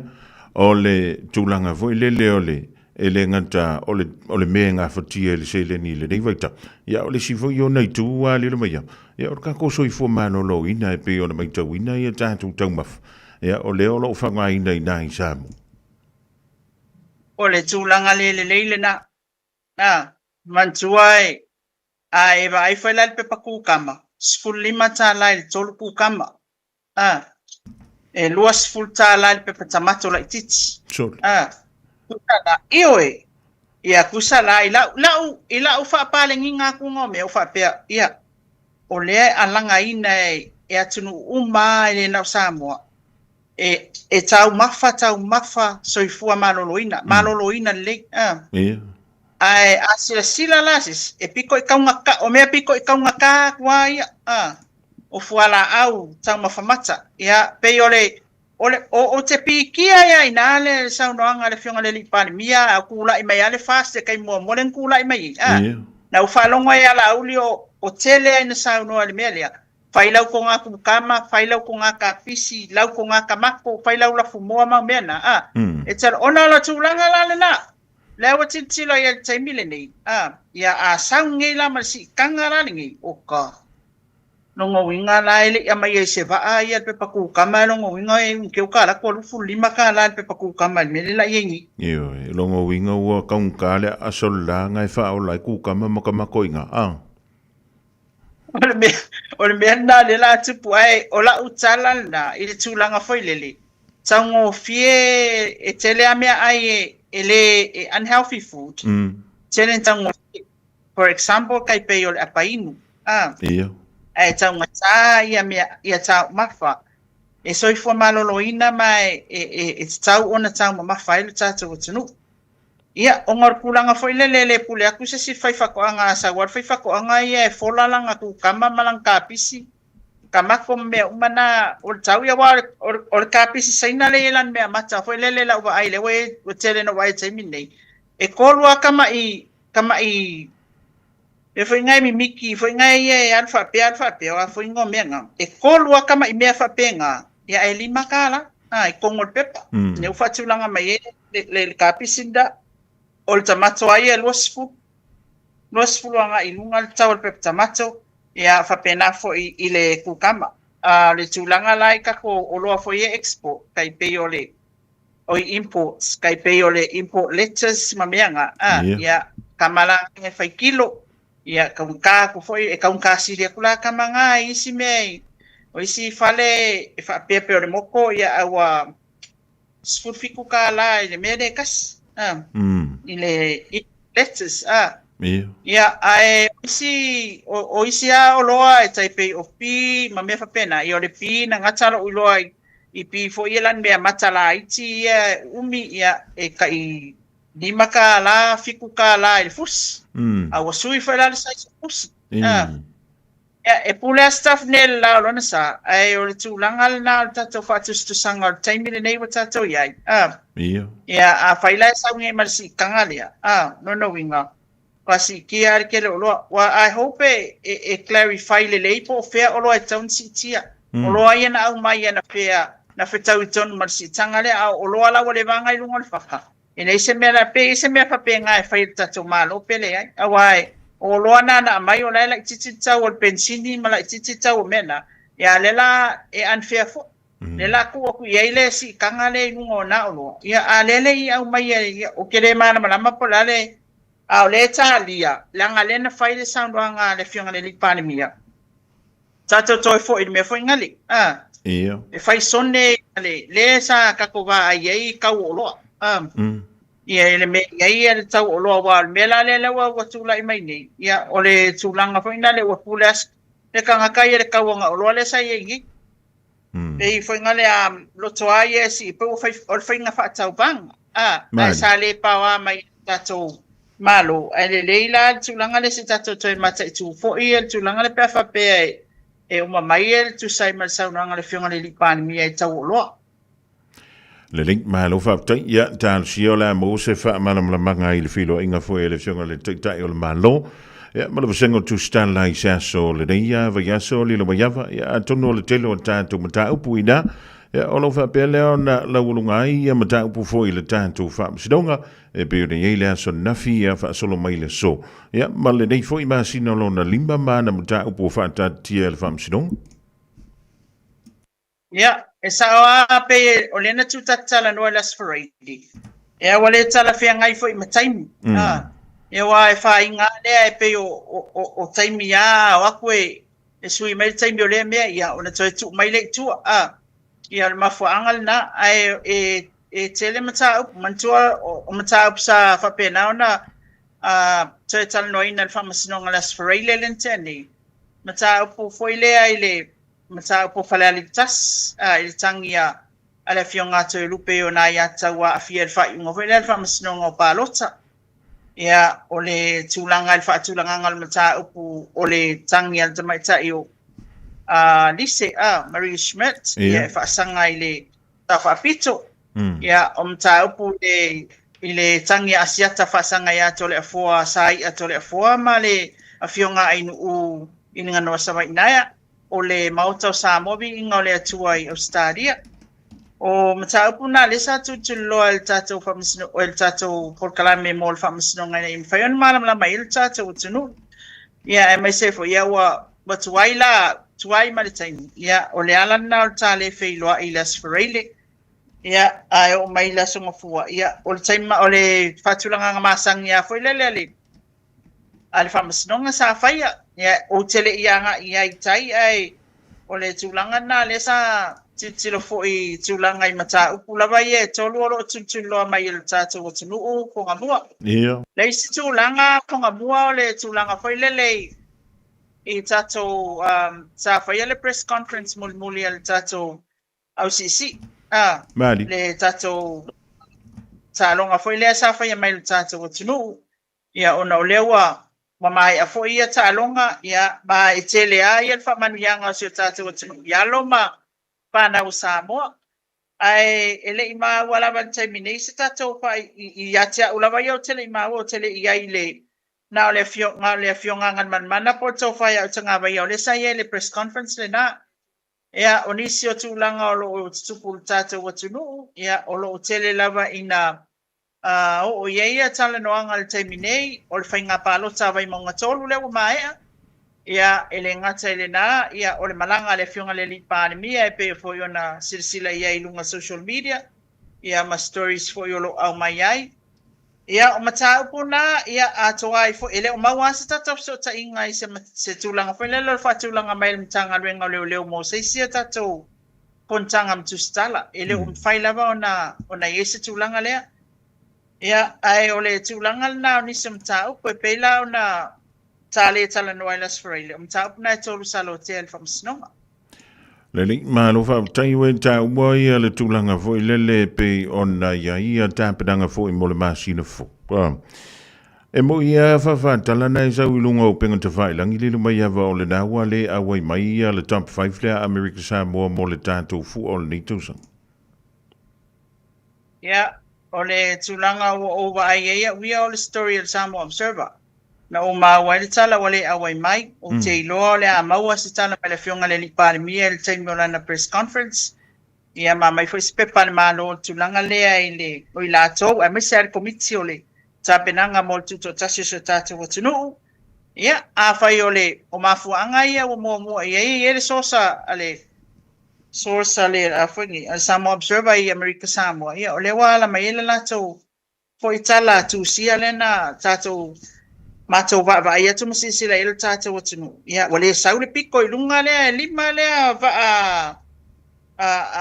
o le tulanga foi le ole ele ngata ole menga fatia le sele ni le vaita ia ole si foi yo nei tu wa le mai ia o ka ko so i fo mano lo ina e pe ona mai tau ina ia ta tu tau maf ia ole o lo fa ngai nei nai samu ole tulanga le na mantuai ai vai foi la pe paku kama skul lima ta la le tolu ku kama e luas full tala pe patamato la tits kusala ioi ia kusala ila u fa pale nginga ku ngome u fa pe ia ole alanga ina e atunu uma le na Samoa e tau mafa soifua maloloina le ai asila lasis e piko ikaunga o me piko ikaunga ka wa ia o fuala au tau mafamata ia pe o te pikia ia inale saunoanga le fionga le lipani mia kula i mai ale fast kai mo molen kula i mai na u falongo ia la uli o tele ina saunoa le melia failau ko nga kama failau ko nga ka pisi lau ko nga kamako failau la fumoa ma mena e tala ona la tulanga la na lewa titilo ia taimile nei ia a saungi la masi kangara ngi oka nongo winga la ele ya mai se va ai pe paku kama nongo winga e ke ka la ko lu lima ka la pe paku kama me la yengi yo longo winga wa kaun ka le asola ngai fa o la ku kama mo kama ko inga ole me na le la tupu ai o la utala na ile tulanga foi lele tango fie e tele ame ai ele unhealthy food tele tango for example kai pe ole apainu e tau ngata ia tau mafa e soi fo maloloina mai e tau ona tau mafa ile tatu tunu ia ongor pulanga foi lele pule aku se si fai fakoanga sa war fai fakoanga ia e folalanga ku kama malangka pisi kama ko me umana o tau ia war o kapisi saina le lan me mata foi lele la wa ai le we o tele no wai temi nei e kolwa kama i e foi ngai mi miki foi ngai e alfa pe wa foi ngomenga e kolwa kama i me fa penga ya e lima kala ai kongol pepa ne u fatulanga mai le kapisinda ol tamato ai e losfu anga ilunga tawal pep tamato ya fa pena fo ile kukama le tulanga lai ka ko olo fo ye expo kai peole o imports kai peole import letters mamianga ya kamala e fa kilo ia kaunka ko foi e kaunka siria kula kamanga isi mei o isi fale e fa pepe o moko ia awa sfurfiku kala ile mede kas ile letters ia ai isi o isi a loa e taipe of pi mame fa pena i o le pi na ngatalo u loa i pi fo yelan me matala iti umi ia e kai lima ka la fiku ka la il fus a wasui fa la sai fus e pula staff nel la lona sa ai o le tulangal na tato fatus tu sangal taimile nei wata to yai a faila sa nge marsi kangalia no winga kasi kia ke lo wa I hope e clarify le leipo fe o lo town city o lo ia na au mai na fe na fe tau ton marsi tangale o lo ala wale vanga i lungol fa ina se me fa pe ngai fa ta to malo pele ai awai o lo na mai o la titi tau o pensini mala titi tau mena ya lela e unfair fo lela ku ye le si kangale lungo na o ya alele i au mai o kele mana mala polale a le talia langa lena fai le sound wanga le fionga le lipani mia tato toi fo i me fo ngali e fai sonne le sa kakova ai ka o lo ia le me ia le tau o lo wa me la le wa tula i mai nei ia o le tulanga fo ina le wa pulas le kanga kai le kawanga o lo le sa i Pei foi ngale loto ai si pe o fai nga fa tau bang. Ai sale pawa mai tato malo. Ai leila tulanga le si tato toi mata tu fo i tulanga le pe fa pe e uma mai tu sai mal sauna ngale fionga le lipani mi ai tau lo. Le link malo fa tai ya tal siola mo se fa malam la manga il filo inga fo ele fionga le tai o malo. Ja, maar we zeggen tu staan lai sa so le dia va ya so le va ya va ya tono le telo tanto mata upuina ya all over pele na la ulungai ya mata upu foi le tanto fa sidonga e pe de yele so nafi ya fa solo mai le so ya ma le dei foi ma sino lo na limba ma na mata upu fa ta tiel fa sidong ya esa pe olena tu tatala no las ferreidi ya wale tala fe ngai foi matai e wa e fa inga le e pe o taimi ya o akwe e sui mai taimi o le mea ia ona toi tu mai le tu ia ma fo angal na ai e tele mata up mantua o mata up sa fa pena ona toi tal no ina fa masino ngalas freile lenteni mata up fo ile ai le mata up fa le tas il tangia ala fionga to lupe ona ia tawa fiel fa ngo fa le fa masino ngo palota ia ole tulanga fa tulanga ngal mata upu ole tangi al tamaita io lise Marie Schmidt ia fa sanga ile ta fa pito ia mata upu ile tangi asiata fa sanga ia tole afua sai atole afua male afionga ainu u inga no sa mai naia ole mauta sa mobi inga ole atuai Australia o mata puna le sa tu lo al tato famsino o el tato por kalame mol famsino ngai in fayon malam la mai el tato tunu ya e mai se fo ya wa tuai malitain ya o le alan na tale fe lo ilas freile ya ai o mai la so fua ya o le taima o le fatulanga masang ya fo le al famsino nga sa faya ya o tele ia nga ia tai ai o le tulanga na le sa tilo foi tulanga I mata upula ye tolu lo tulo mai el tata o tunu ko ngabua le si tulanga ko ngabua le tulanga foi lele I tato sa foi le press conference mul el tato au sisi le tato sa longa foi le sa foi mai el tata o tunu ia ona lewa mamai a foi ia ta longa ia ba itele ai el fa manianga o tata o tunu ia loma pana usamo ai ele ima wala ban terminate sta to pa ia tia ula vai o tele ima o tele ia ile na le fio ngan man mana po to fa ia tanga vai o le sai le press conference le na ia onisio tu langa o lo tupul tata o tunu ia o lo tele lava ina o ia tala no angal terminate o le fainga palo ta vai monga tolu le mai ia ele ngata ele na ia ole malanga le fionga le lipani mia e pe fo yona silsila ia ilunga social media ia ma stories fo yolo au mai ai ia o mata upuna ia atoai fo ele o mawasa tata so ta inga se tulanga fo le fa tulanga mai mtanga lenga le mo se sia tato kontanga mtustala ele o failava ona yese tulanga le ia ai ole tulanga na ni semta o pe la ona tale no ilas freile tap na tolu salo tel fam snonga le link ma lo fa tai we ta wai le tulanga foi le pe ona ia ta pedanga foi mo le masina fo e mo ia fa tala na sa ulunga o penga te fai langi le mai ava o le na wale a wai mai le top 5 le America Samoa mo le tato fu o le tusa ya ole tulanga o va ia we all story of Samoa Observer na o ma wale tala wale awai mai o te iloa le a maua si tala pele fionga le lipari mia le taimi na press conference ia ma mai foi spepa le malo tulanga lea I le o I lato a mese al komiti o le tapenanga mo tuto tasi so tate o tunu ia a fai o le o mafuanga ia o mua ia le sosa le a fuingi al Samoa Observer I America Samoa ia o le wala mai ele lato foi tala tu sia le na tato mato va ia tu masisila il tata o tunu ia wale saule piko I lunga le lima le va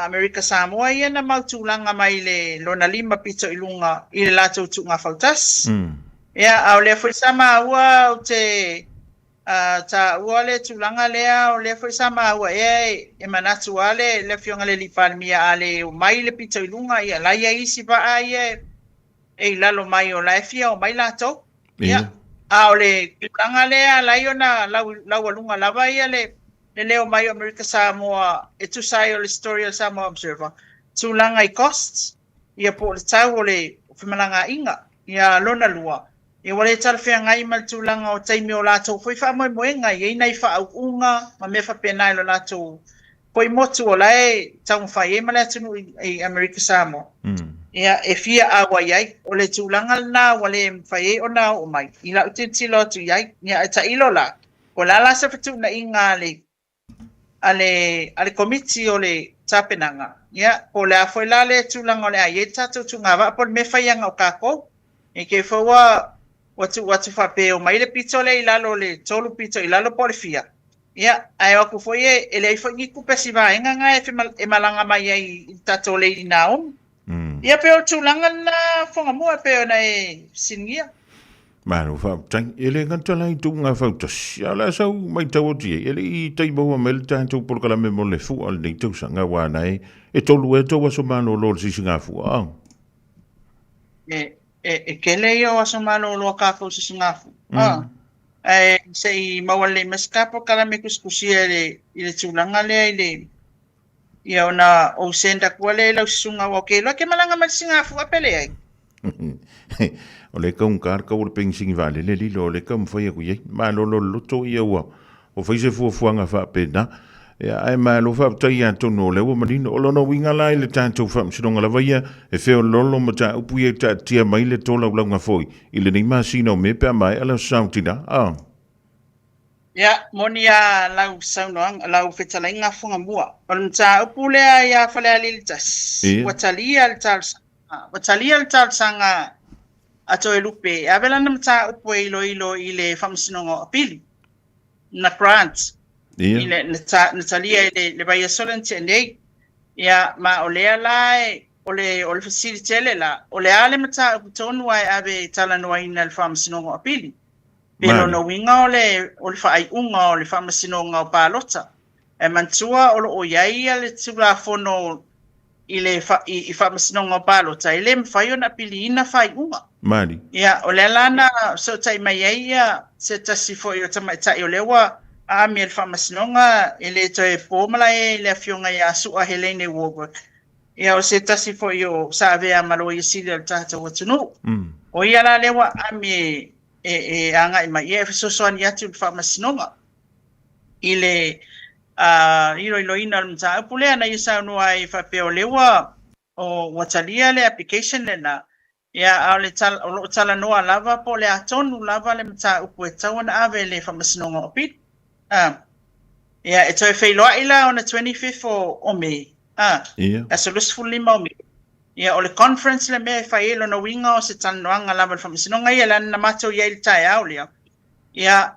America Samoa ia na mautulanga mai le lona lima pito I lunga I lato tu nga faltas ia au le foi sama ua o te ta ua le tulanga lea o le foi sama ua e manatu ale le fionga le lipalmia ale o mai le pito ilunga ia laia isi pa ia e lalo mai o laifia o mai lato ia a o le tulanga lea laiona lau alunga lava ia le leo mai o America Samoa e tu sai o le story o Samoa Observer tulanga I costs ia po le tau o le whimalanga inga ia lona lua e wale talfea ngai mal tulanga o taimi o lato foi fa mo moenga e nei fa unga ma me fa pena lo lato foi motu o lai tau fa e mala tunu e America Samoa ia e fia awa yai o le tulanga na wale fa e ona o mai ila utintilo tu yai ia ta ilola o la sa fatu na inga ale komiti o le tapenanga ia o le foi la le tulanga o le ai tatu tunga va por me fa yanga o kako e ke fowa watu fa pe o mai le pito le ilalo le tolu pito ilalo polifia ia ai wa ku foi e le foi ni ku pesiva enga nga e malanga mai ai tato le inaum ia pe o tulanga na fonga mo pe na e singia Manu fa tang ele ngantala I tunga fa tsia la sau mai tawoti ele I tai mo mel tanto por kala me mo le fu al nei tu sanga wa nai e tolu e to wa so mano lo si singa fu e ke leo aso malo lo kako si singafu sei mawale maskapo kala me kuskusia ile tulanga le ile ia ona o senda kwale la sunga wa ke lo ke malanga mal singafu apele ai o le kong kar ka ur peng sing vale le lilo le kam foi ku ye ma lo to ia wa o foi se fu fuanga fa pena ia ai ma lo fa tai anto no le o marino o lo no winga lai le tanto fa msinonga la vaia e feo lolo mata upu ye ta tia mai le tola ulanga foi ile ni masino me pe mai ala sautina ia monia lau saunoang lau fetalainga funga mua palmta upu le ia fale aliltas watalia al talsanga ato e lupe avela namta upu ilo ile famsinonga apili na grant ile Natalia le vai solente nei ia ma ole lai ole facility la ole ale mata tonu ai ave tala no ina al famsinonga apili pero no winga ole fa ai unga ole famsinonga palota e mantua o yai ale tula fono ile I famsinonga palota ile mfaiona apili ina fai unga mali ia ole lana so tai mai ia se tasifo yo tama tai olewa a mi el famasnonga ele toe pomala ele fionga ya su a Helene Wogo ia o se tasi fo yo sabe a malo i sile tata watunu o ia la lewa a mi anga I mai e so so ani atu famasnonga ile ilo ina mta pule na isa no ai fa pe o lewa o watalia le application na ia ale tala no lava pole atonu lava le mta upu tawana ave le famasnonga opit ia e toi whailoa ila on the 25th o May. E so lusful lima o May. Ia o le conference le mea whaelo na winga o se tanoanga lava whamisinonga ia lana na mato ia il tae au lea. Ia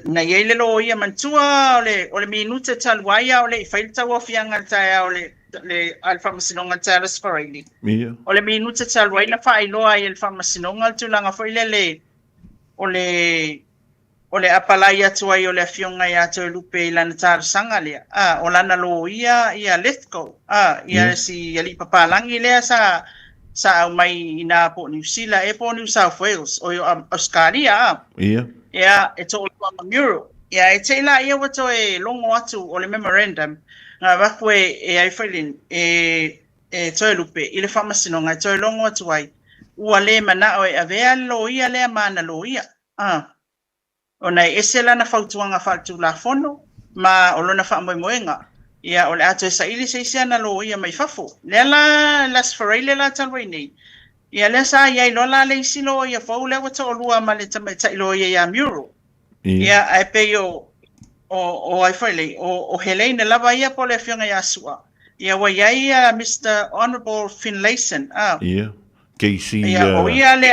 na ia le lo ia mantua o le minuta talwaia o le I whailta o fianga il tae au le alfamasinonga talas wharaili. O le minuta talwaia na whailoa ia il whamasinonga tulanga whaile o le apalai atu ai o le afionga ia to lupe lana tarasanga lea o lana lo ia let's go ia si ali papalangi lea sa au mai ina po New Zealand e po New South Wales o Australia ia e to o muro ia e teila ia wato e longo atu o le memorandum nga wakwe e ai failin e to lupe ile famasinonga to longo atu ai ua le mana o e avea lo ia le mana lo ia ona ese lana fautuanga fatu la fono ma olona fa moenga ia ole ato sa ili se siana lo ia mai fafo lela las foreile la talwini ia lesa ia lola le silo ia fo le wato lua male tama tailo ia muro ia ai pe yo o ai fele o Helene lava ia pole fionga ia sua ia wa ia Mr. Honorable Finlayson ia KC ia o ia le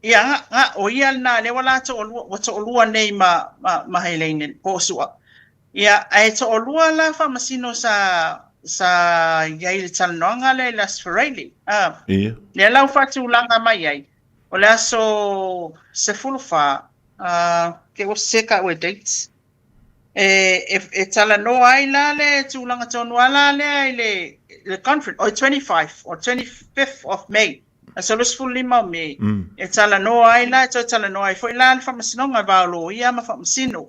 ia o ia na le wala to o lua nei ma Helene po sua ia ai to lua la fa masino sa yaile talnoanga le las Ferrari le lau fatu langa mai ai o le aso se fulfa ke o seka o dates. Tala no ai la le tūlanga tonu ala le conference, or 25 or 25th of May. So let's fully May. Tala no ai la, tala no ai fo ila fa masinonga valo, ia ma fa masino.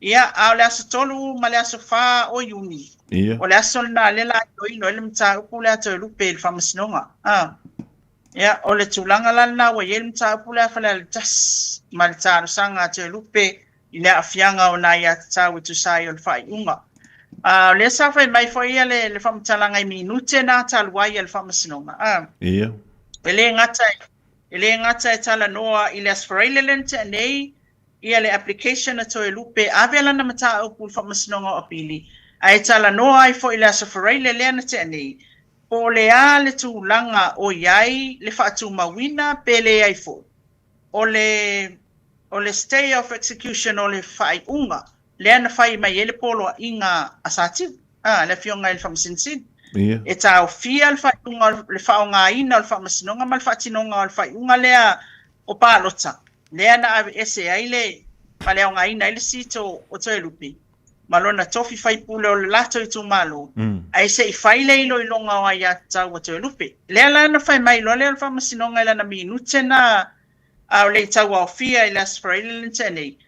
Ia au le aso tolu ma le aso fa o yuni. O le aso na le la ino ele mta upu le ato lupe il fa masinonga. Ia o le tūlanga la na wa ele mta upu le fa le tas ma le taro sanga ato lupe. Ina afianga o na ia tau tu sai on fai unga. Le sa fai mai foi le fam talanga I minute na talwai le fam sinonga. Ia. Ele ngata tala noa ile asfraile lente nei ia le application to e lupe avela na mata o pul fam sinonga opili. Ai tala noa ai foi ile asfraile lente nei. Po le ale tu langa o yai le fa tu mawina pele ai fo. O le stay of execution o le fai unga. Le ana fai mai ele polo inga asati. Le fionga il fam sinsin. E tau fia le fai unga le fai unga ina le fai masinonga ma le fai tinonga le fai unga lea o palota. Le ana ese aile ma le unga ina ele sito o toe lupi. Malona tofi fai pule o le lato I tu malo. Ai se I fai le ilo ilonga o aia tau o toe lupi. Le ana fai mai lo le fai masinonga ila na minute na au le tau au fia I las fraile nei.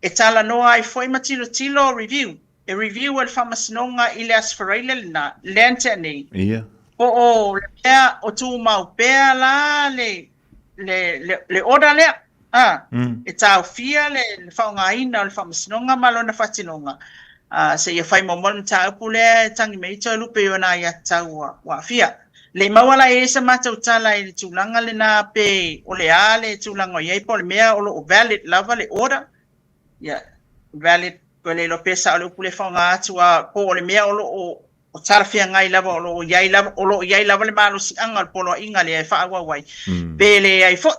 E tala noa ai foi matilo tilo review. E review al whamasinonga I las fraile na lente nei. Ia. O le pea o tu mau pea la le oda lea. E tau fia le whaungaina le whamasinonga malona whatinonga. Se ia whai momon tau pule tangi meito lupe o na ia tau wa fia. Le mawala e sa matau tala I le tūlanga le nā pe o le ale tūlanga iei po le mea o lo valid lava le order. Ia, valid ko le lo pesa o le upule whaunga atua po o le mea o lo o tarafia ngai lava o lo iei lava le malo si anga polo inga le e whaawa wai. Pe le ai fo,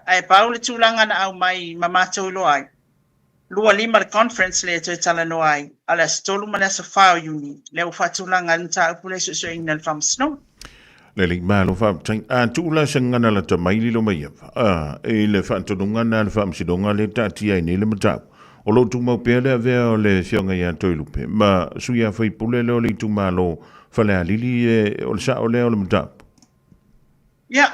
ai pau le tūlanga na au mai mamatau lo ai. Lua lima le conference le to tala no ai. Ala stolu mana sa whao uni. Le o whatulanga nta upule so ina le whamsno. Le ling malo fa tang tu la sangana la ta mai lo mai e le fa to dunga na fa msidonga le ta ti ai ne le mata o lo tu mau pe le ve o le fionga ya to lupe ma su ya foi pule le tu malo fa le lili o sa o le mata ya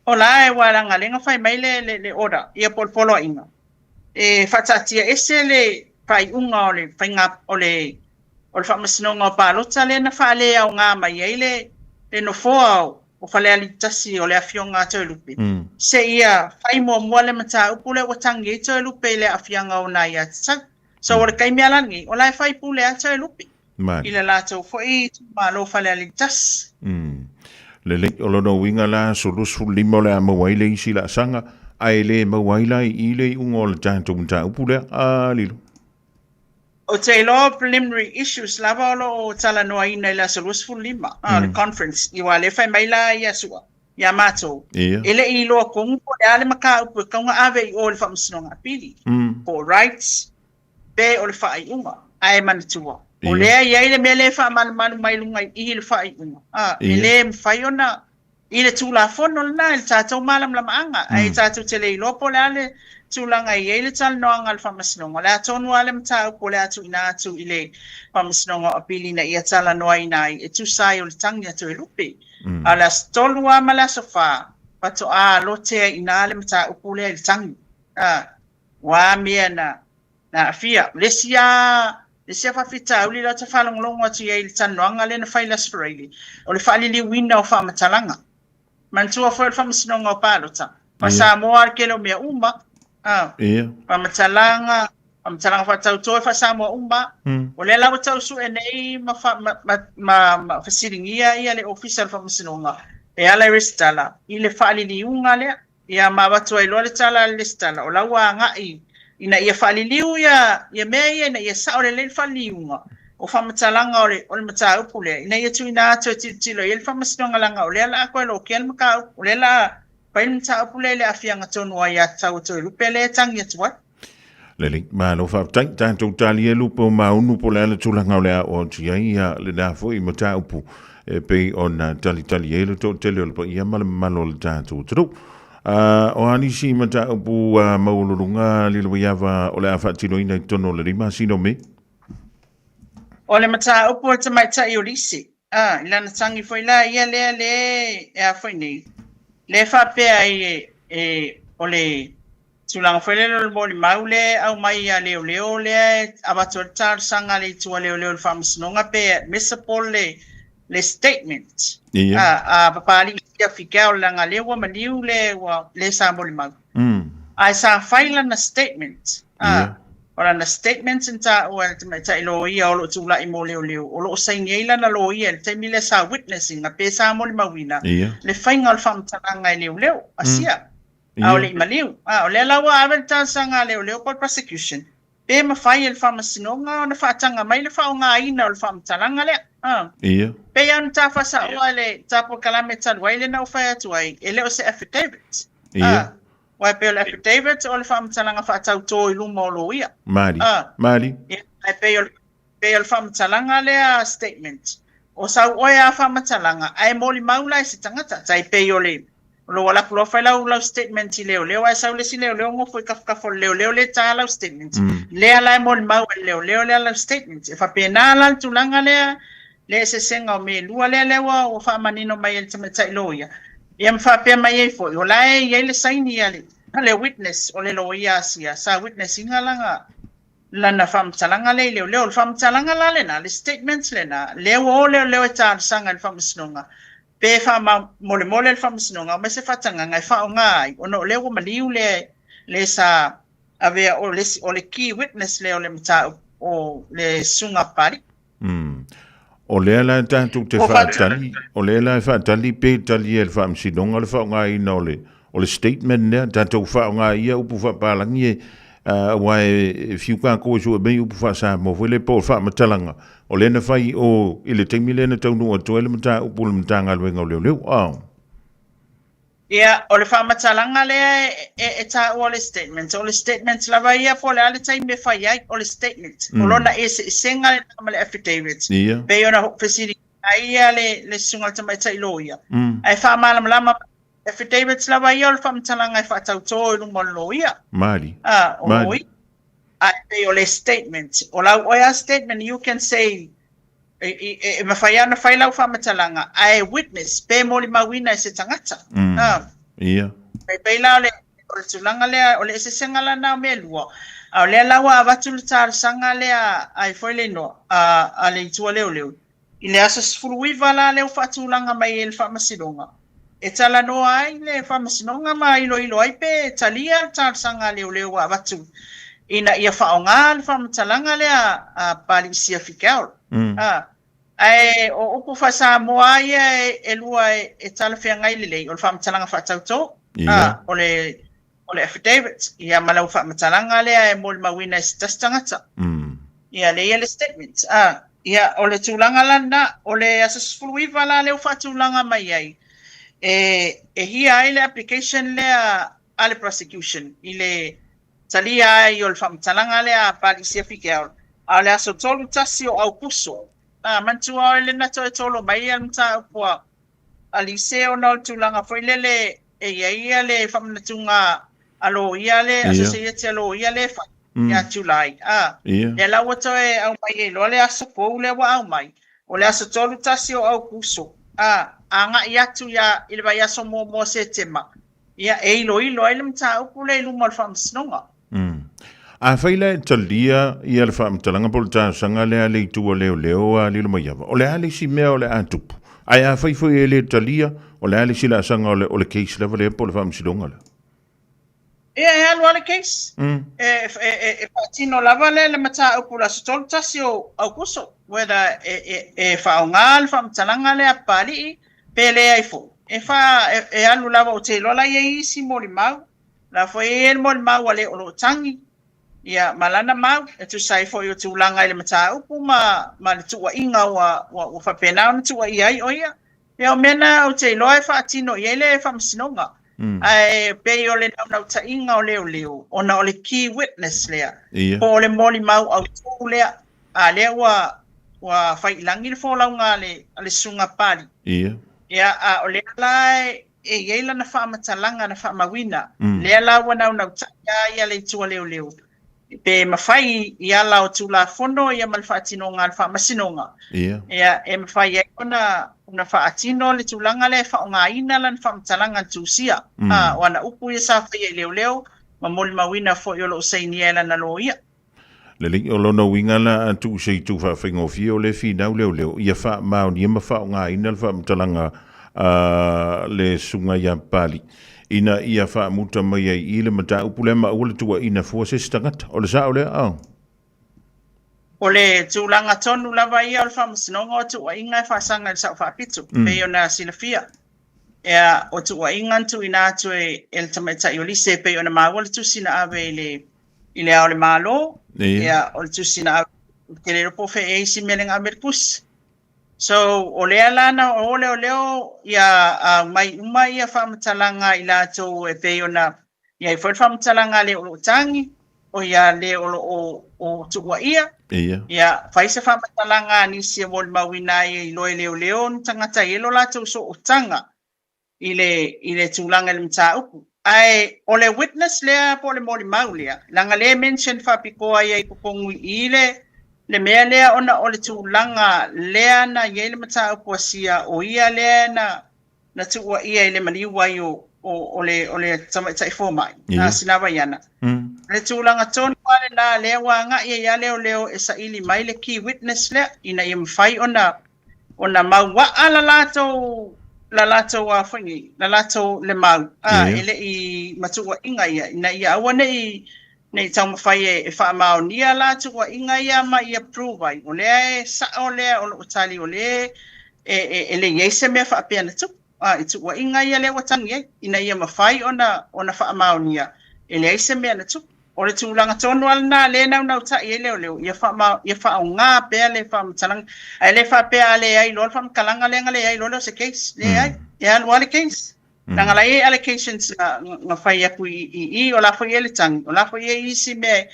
o la e wala ngalenga fai mai le ora ia polo inga e fa tatia ese le fai unga o le fainga o le fa msinonga pa lo tale na fa le au nga mai ile le no foa o fale ali tasi o le afionga te lupe. Se ia fai mo le mata upule o tangi te lupe le afianga o na ia tsak. So o le kai mea langi o lai fai pule a te lupe. Ile la tau foi ma lo fale ali tas. Le le o lono winga la solusu limo le amawaile isi la sanga ai le mawaila I le ungo le tanto mta upule a lilo. O te lo preliminary issues lava o tala noa ina la solusu lima le conference I wale fai mai la ia sua ia mato ele I lo kongo le ale maka upu kaunga ave I o le whamsinonga pili ko rights be o le whai unga ai manatua o lea ia le mele wha manu mai lunga I le whai unga ele mwhai ona I le tūla fono na il tātou malam lama anga ai tātou te le ilopo le ale tūlanga I le tala noanga le whamasinonga le atonu ale mtau po le atu ina atu I le whamasinonga o pili na ia tala noa ina e tūsai o le tangi atu e lupe a la stolua ma la sofa pato a lotea ina ale mtau po le tangi wa mea na fia lesia whawhita uli la ta whalongolongo atu I le tala noanga le na whailas whareili o le whalili wina o whamatalanga mantua foi whamasinonga o pālota pa Samoa ke lo mea uma Pamatalanga whatau toi fa Samoa umba. O le lawa tau su e nei ma fasiringia ia le official fa masinonga. E ala restala. I le whaali liunga lea. Ia ma watu ai loa le tala le stala. O lawa ngai. Ina ia whaali liu ia mea ia na ia sao le whaali liunga. O whamatalanga o le mata upu lea. Ina ia tuina ato tilo. Ia le whamasinonga langa. O lea la koe lo kia le maka. O lea la pain ta upulele afianga tonu ya tau to lupele tangi tuwa le ma lo fa tanto tali lupo ma unu polele tulanga le o tia ia le da foi mata upu pe on tali le to tele o ia malo le tanto tru O ani si mata upu maulurunga lilo iava o le afa tino ina tono le rima sino me? O le mata upu te mai ta i o lisi. Ilana tangi foi la ia le e a foi nei. Le fa pea o le tulanga foi le mo le maule au mai a leo le abatu tar sanga le tua leo le famasnonga pe Mr. Paul le statement. Papali ia fikao langa lewa maniu le sa mo le mau. Ai sa faila na statement. Ora na statements inta o ta ilo ia o lo tula i mo leo o lo saingeila na lo ia te mile sa witnessing na pe sa mo le mawina le fainga o famtanga i leo asia au le maliu o le lawa aventan sanga leo por prosecution pe ma fai el famasinonga na fatanga mai le faunga ina o famtanga le pe yan ta fasa o le tapo kalame talwaile na fa tuai ele o se affidavit Wai pe le affidavit o le whamtalanga whaatau tō i luma o lo ia. Mari. Ai pe o le whamtalanga lea statement. O sau oe a whamtalanga, ai moli maula i se tangata. Tai pe o le lo wala kulo whai lau statement i leo. Ai sau le si leo ngofo i kafkafo leo le tā lau statement. Lea lai moli maua leo lea lau statement. E whapena lal tulanga lea, le se senga o me lua lea lewa o whamanino mai el tamatai lo ia. Ia mwhapea mai e fo, o lae iei le saini ale, le witness o le lo ia sia, sa witness inga langa, lana whamtalanga le leo le whamtalanga la lena, le statements lena, leo o leo e tār sanga le whamasnonga, pe whama mole le whamasnonga, o me se whatanga ngai whao ngai, o no leo maliu le sa, avea o le key witness leo le mta o le sunga pari. O lea la tātou te whaatali, o lea la whaatali pe tali e le whaamsinonga le whaonga ina o le statement nea, tātou whaonga ia upu whaapalangi e whiuka koe sua mei upu whaasa mo whele po whaamatalanga. O lea na whai o ile teimi lea na taunu o toele mata upu le matanga luenga o leo. Ia, o le whamatalanga lea e tā o le statement. O le statement lava ia po le ale tai me whai ai o le statement. O lona e senga le nama le affidavit. Pe ona whesiri ia le sunga tamai tai lo ia. Ai whamalam affidavit lava ia o le whamatalanga e whaatau tō i lungo lo ia. Mari. Ai pe o le statement. O lau oia statement, you can say e mawhai ana whai lau whamatalanga, ai witness, pe moli mawina e se tangata. Ia. Pei lau le tulanga lea, o le se senga la nao me lua. Au lea lawa a watu le tāra sanga lea ai foi le no, a le itua leo. I le asa sfuruiva la leo whatulanga mai e le whamasironga. E tala noa ai le whamasironga ma ilo ai pe talia le tāra sanga leo a watu. Ina ia whaonga le whamatalanga lea a pali sia whikaoro. Ai o upu whasa moa ia e lua e tala whea ngai lelei o le whamatalanga whaatau tō. O le affidavit. Ia malau whamatalanga lea e mol mawina e sitas tangata. Ia le statement. Ia o le tūlanga lana, o le asasfuluiva la leo whaatūlanga mai ai. E hia ai le application lea a le prosecution. I le talia ai o le whamatalanga lea pali sia whikaoro. A le aso tolu tasi o au puso. Mantua o le nato e tolo mai al mta upua. Alise o nol tulanga foi lele e ia le whamanatunga alo ia le asosieti alo ia le wha. Ia tulai. Le lau ato e au mai e lo le aso pou le wa au mai. O le aso tolu tasi o au puso. Anga ia tu ia ili vai aso mo se tema. Ia e ilo e le mta upule ilu mal whamasnonga. A whaila e talia i ale whaamtalanga po le tāsanga lea le itua leo a lilo maiawa. O le ale si mea o le atupu. Ai a whaifoi e le talia o le ale si la asanga o le case lewa lea po le whaamsilonga le. Ia e alu ale case. E whaatino lava le mata upu la sotolu tasi o au kuso. Weda e whaonga le whaamtalanga lea pali pe lea i fo. E alu lava o te lola i isi mori mau. La fo e mori mau ale o lo tangi. Ia malana mau e tu sai foi o tu langa ile mata upu ma le tua inga wa whapena o tua iai o ia. Ia o mena o te loe whaatino i ele e whamsinonga. Ai pe o le nau ta inga o leo. O na o le key witness lea. Po o le moli mau au tu lea. A lea wa whailangi le wholaunga le sunga pari. Ia o lea lai iai lana fa'amatalaga na fa'amauina lea laua naunautai ia le itua leoleo pe mafai ia la o tulafono ia ma le fa'atinoga a le fa'amasinoga ia e mafai ai ona fa'atino le tulaga le fa'aogāina lana fa'amatalaga le tusia o ana upu ia sa fai ai leoleo ma moli mauina fo'i o lo'o sainia e lana lo ia le li o lona winga la tu sei tu fa fingo fio le finau leo ia fa ma ni ma fa nga ina fa mtalanga le sunga ya pali ina ia fa muta mai i le mata upule ma ule tu ina fo se stangata o le sa o le o le tulanga tonu lava ia o fa msinonga o tu inga fa sanga le sa fa pitu pe ona silafia ya o tu inga tu ina tu el tamata yolise pe ona ma wala tu sina ave ile ole malo ya o tu sina ke po fe e si melenga merkus so ole alana ole ya mai ya fa mtalanga ila to e pe ona ya i fa mtalanga le o tangi o ya le o tu ia ya fa se fa mtalanga ni si vol mawina i lo leo tangata yelo la to so tanga ile tulanga le mta upu ai ole witness le po le moli maulia langa le mention fa piko ai kupongu ile le mea lea ona ole tulanga lea na yele mata upu sia o ia lea na tuwa ia ile maliwa yo ole tamaita ifoma na sinaba yana le tulanga ton wale na lea wanga ia leo esa ili mai le key witness le ina ia mfai ona maua ala lato wa fangi lato le mau ele i matua inga ia ina ia awane nei tau fai e fa mau nia lato wa inga ia ma ia approve ai ole sa ole o tali ole ele yese me fa pena tu itu wa inga ia le watangi ina ia mafai ona fa mau nia ele yese me na tu ole tulanga tonu alna le na ta ele ia fa nga pe le fa mtalang ele fa pe ale ai lo fa kalanga le ngale ai lo se case le ai ya lo case nanga la allocations nga fa ya ku i ola fa ele tang ola fa ye si me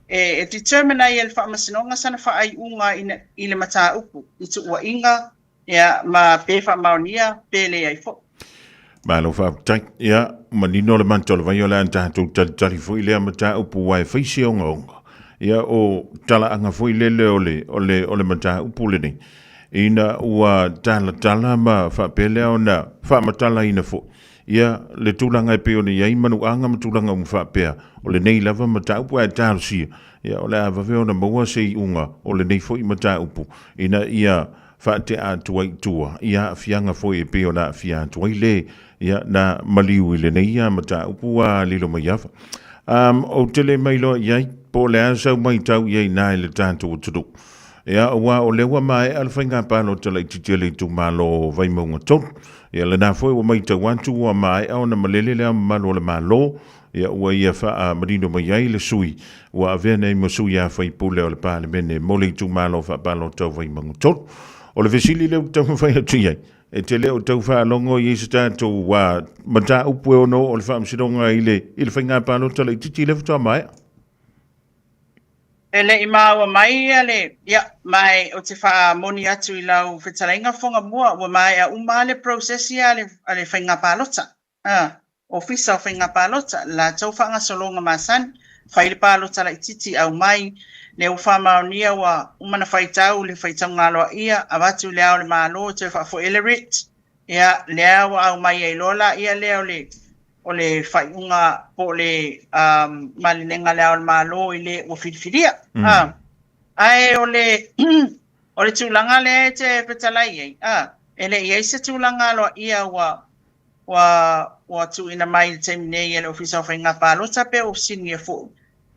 e determine ai el fa masinonga sana fa ai unga ile mata upu itu wa inga ya ma pe fa maunia pe le ai fo Malo fa tak ya manino le mantol va yola anta tu tali fo ile mata upu wa fa si onga ya o tala anga fo ile ole mata upu le ni ina wa tala ma fa pele ona fa matala ina fo ya le tulanga pe ona ya manu anga matulanga mu fa pe ole nei lava mata upu a tal si ya ole ava ve ona mo se unga ole nei fo mata upu ina ia fa te a tua ia fianga fo e pe ona fia tuile ia na maliu ile nei ia mata upu a lilo mai afa o tele mai lo ia po le asa mai tau ia na le tanto tudu ia wa o le wa mai alfinga pa no tele titele tu malo vai mo tot ia le na fo o mai tau wantu wa mai ona malele le malo le malo ia wa ia fa marino mai ai le sui wa vene mo sui a fa ipule o le pa le bene moli tu malo fa pa lo tau vai mo tot o le vesili le tau fa ia tia e te leo tau wha longo i se tātou wa mata upu e ono o le wha msidonga i le whainga pāno tala i titi le whatua mai. Ele i maua mai ale, ia, mai o te wha moni atu i lau whetarainga whonga mua, wa mai a umale prosesi ale whainga pālota. Ofisa o whainga pālota, la tau whanga solonga masan, whaile pālota la i titi au mai, le ufa maonia wa umana faitau le faitau ngalo ia avatu le au le malo te fa fo elerit ia le au au mai ai lola ia le o le faiunga po le malinenga le au le malo ile o fifiria ai o le tulanga le te petalai ele ia se tulanga lo ia wa tu ina mai te nei ele ofisa of inga palo tape o sinia fo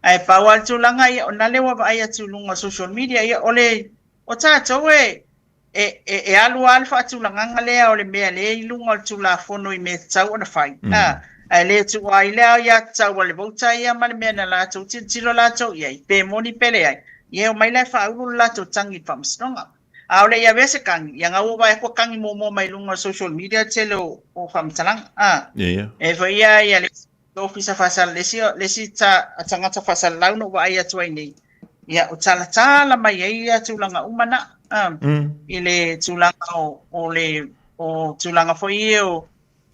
ai pawal tulanga ia ona le wa ai tulunga social media ia ole o tato e alu alfa tulanga ngale o le mea le lunga tula fono i me tau ona fai ai le tu ai le ia tau le bota ia ma le mea na la tu tilo la tu ia pe moni pele ai ia o mai le fa ulu la tu tangi famstonga a ole ia vese kang ia ngau ba ko kang mo mai lunga social media telo o famtalang e fa ia le ofisa fasal lesi tangata fasal launo wa ia tuai nei ia o tala mai ia tulanga umana ile tulanga o tulanga foi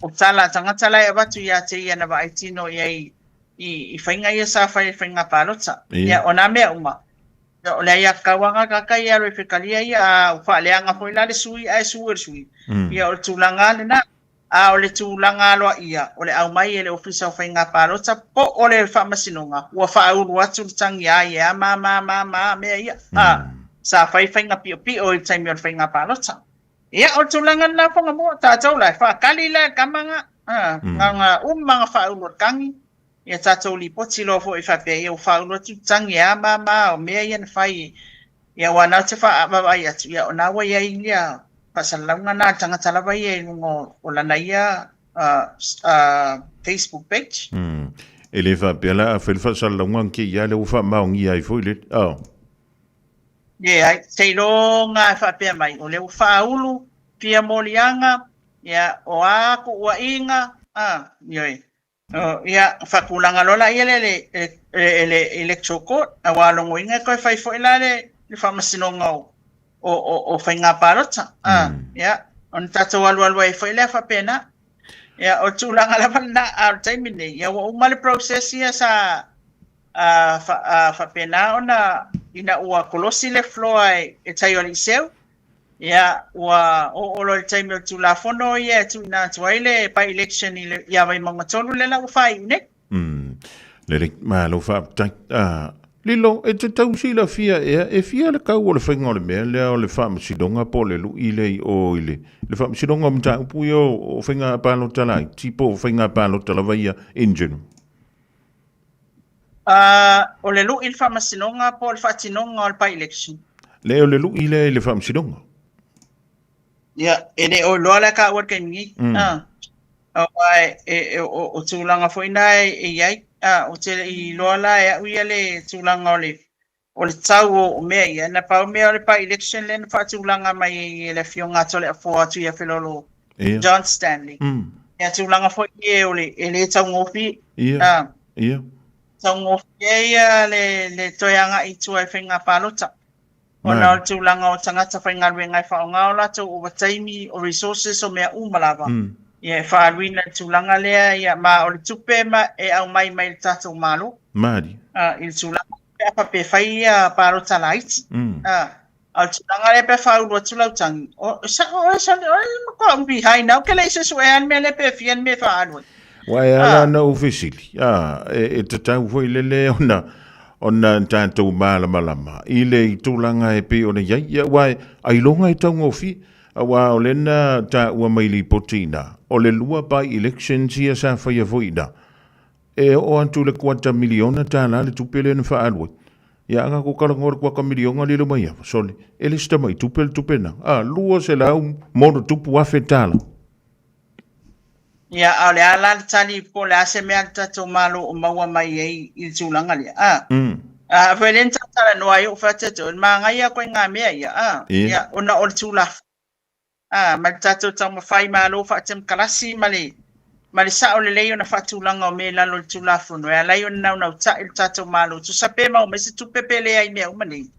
o o tala tangata lai abatu ia te ia na vai tino ia i whainga ia sa whainga palota. Ia o nā mea uma. O lea ia kawanga kaka ia roi whikalia ia o whaaleanga hoi la le sui ai sui. Ia o le tūlanga le na. A o le tūlanga loa ia. O le au mai e le ofisa o whainga palota. Po o le whamasinonga. Ua whauru atu le tangi a ia ma mea ia. Sa whainga pio i taimi o le whainga palota. Ia o tūlanga na whanga mua tātou lai. Whakali lai kamanga. Nganga mga whauru kangi. Ia tātou li poti lo fo i whapea ia o whauru atu tangi a ma o mea ia na whai. Ia wana te wha awawai atu. Ia o nawa ia ia pasalaunga nā tangata lawa ia i nungo o lana ia Facebook page. E le whapea la a whelwhasalaunga ke ia le uwha maongi ai fo i le. Ia te ilo ngā whapea mai. O le uwha ulu pia molianga. Ia o ako ua inga. Ioi. Ia whakulanga lola ia le electoral court a walongo inga koe whai fo ila le whamasinonga o whainga parota. Ia, on tato alu e fo ila whapena. Ia, o tūlanga la na a taimine. Ia, wa umale process ia sa whapena ona ina ua kolosi le floa e tai o li seu. Ia, ua o lo le taimi o tūlafono ia tu ina tuaile pa election ia vai mangatolu le la ufai ne. Le ma lo fa lilo e te tau sila fia e fia le kau o le whainga o le mea lea o le whamasidonga po le lu i le o ile. Le whamasidonga o mta upu i o whainga palo talai, tipo o whainga palo talavaia in general. O le lu i le whamasidonga po le whatinonga o le pa election. Le o le lu i le whamasidonga. Ia, ene o loa la ka ua kengi. O tūlanga whaina e iai. O te i loa la e uia le tūlanga o le tau o mea ia. Na pau mea o le pa election le na wha tūlanga mai e le fionga tole a fua atu ia whelolo John Stanley. Ia tūlanga whaina e le tau ngofi. Ia. Tau ngofi ia le toianga i tua e whainga palota. O na o tūlanga o tangata whainga ruenga i whaonga o lato o wataimi o resources o mea umalawa. Ia whaarwina tūlanga lea ia ma o le tupe ma e au mai le tātou malo. Māri. I le tūlanga pe apa pe whai paro talaiti. O tūlanga lea pe whauru atu lautangi. O mako umbi hai nau ke leise su e an mea le pe fian me whaaru. Wai ala na ufisili. E te tau hoi lele ona tātou malama. I le i tūlanga e pe o na iai. Ia wai ailonga i tau ngofi. Awa o lena ta ua maili potina. O le lua by elections ia sa whaia voina. E o antu le 4 miliona ta la le tupele na whaalwe. Ia anga ko kalangor kwa ka miliona le lumai ava. Sole, ele sta mai tupena. Lua se lau mono tupu afe tala. Ia au le ala le tali po le ase mea tato malo o maua mai ei i tūlanga lea. Whelen tatala noa i o whatato. Maa ngai a koe ngā mea ia. Ia ona o le tūlafu. Ma tato tau mawhai malo whaatem kalasi ma le sao le leo na whatulanga o me lalo le tulafono. Ea leo na nau ta il tato malo. Tu sape mau me se tu pepe le ai mea umani.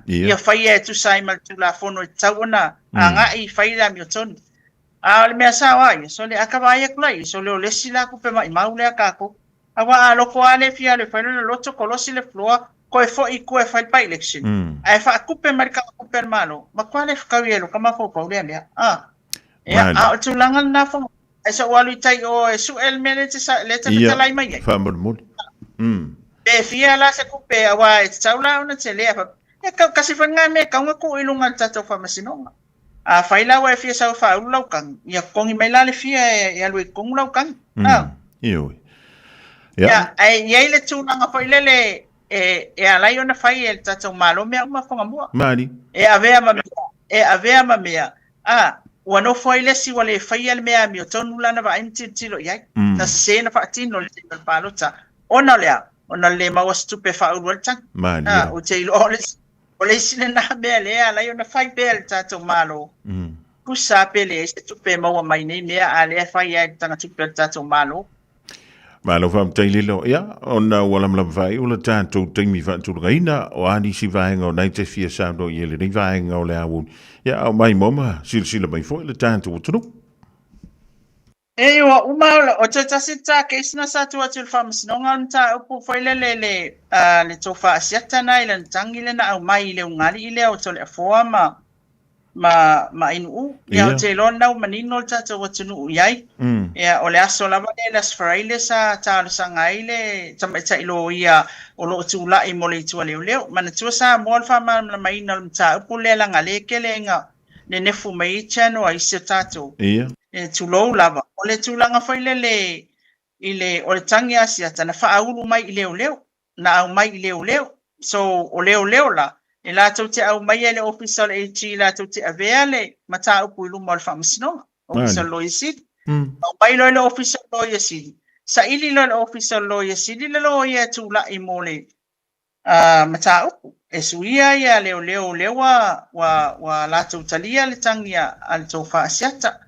Ia whai e tu sai ma le tulafono e tau ona. Nga i whai la mi o tonu. Le mea sao ai. So le akawai e kulai. So le o lesi la kupe mai mau le akako. Awa a loko ale fia le whai le loto kolosi le floa. Koe fo i koe whai pa election. Ai wha kupe mai ka kupe malo. Ma kwa le whakawi elo ka mafo pa ulea mea. O tulanga na whanga. Ai sa walu tai o e su el mele te talai mai. Ia, whamurmuri. Pe fia la se kupe awa e te taula ona te lea. Ia kasi whanga me kaunga ko ilunga tato whamasinonga. Whaila wa e fia sau wha ulau kang. Ia kongi mai la le fia e alue kongu lau kang. Ioi. Ia, ai le tūlanga whailele e alai ona whai e tatou malo mea uma whanga mua. Māri. E avea ma mea. Ua no whai lesi wale e whai ale mea mi o tonu lana wa aimti tilo iai. Na se na whaatino le tino palota. Ona le maua stupe whauru al tang. Māri. O te ilo o le sine na mea lea alai ona whai bea le tatou malo. Kusa pele e se tupe maua mai nei mea a lea whai e tanga tupe le tatou malo. Malo fam taililo ia ona walam lam vai ula tātou taimi whaaturaina o ani si vahenga o nei te fia saudo i ele nei vahenga o le awun. Ia au mai moma sila mai fo le tātou utunu. E wa uma o te tasi ta ke isna sa tua til famas no ngal ta upu foile le tofa asiata na ile tangi le na au mai le ngali ile o tole foa ma inu ya te lon na manino ta to watunu yai ya ole aso la le las fraile sa ta sa ngaile tama ta ilo ia o lo tu la i mole tu le mana tu sa mo fa ma mai na ta upu le la ngale kele nga ne fu mai chano ai se tato Ia. e tu lo lava o le tulanga faile ile o le tangi asia tana whaauru mai i leo na au mai i leo so o leo la e la tau te au mai ele official HG la tau te avea le mata upu ilu mo le whamasino official lawyer sidi au mai lo le official lawyer sidi sa ili lo le official lawyer sidi le lawyer tu la i mo le mata upu e suia ia leo wa la tau talia le tangia al tau whaasiata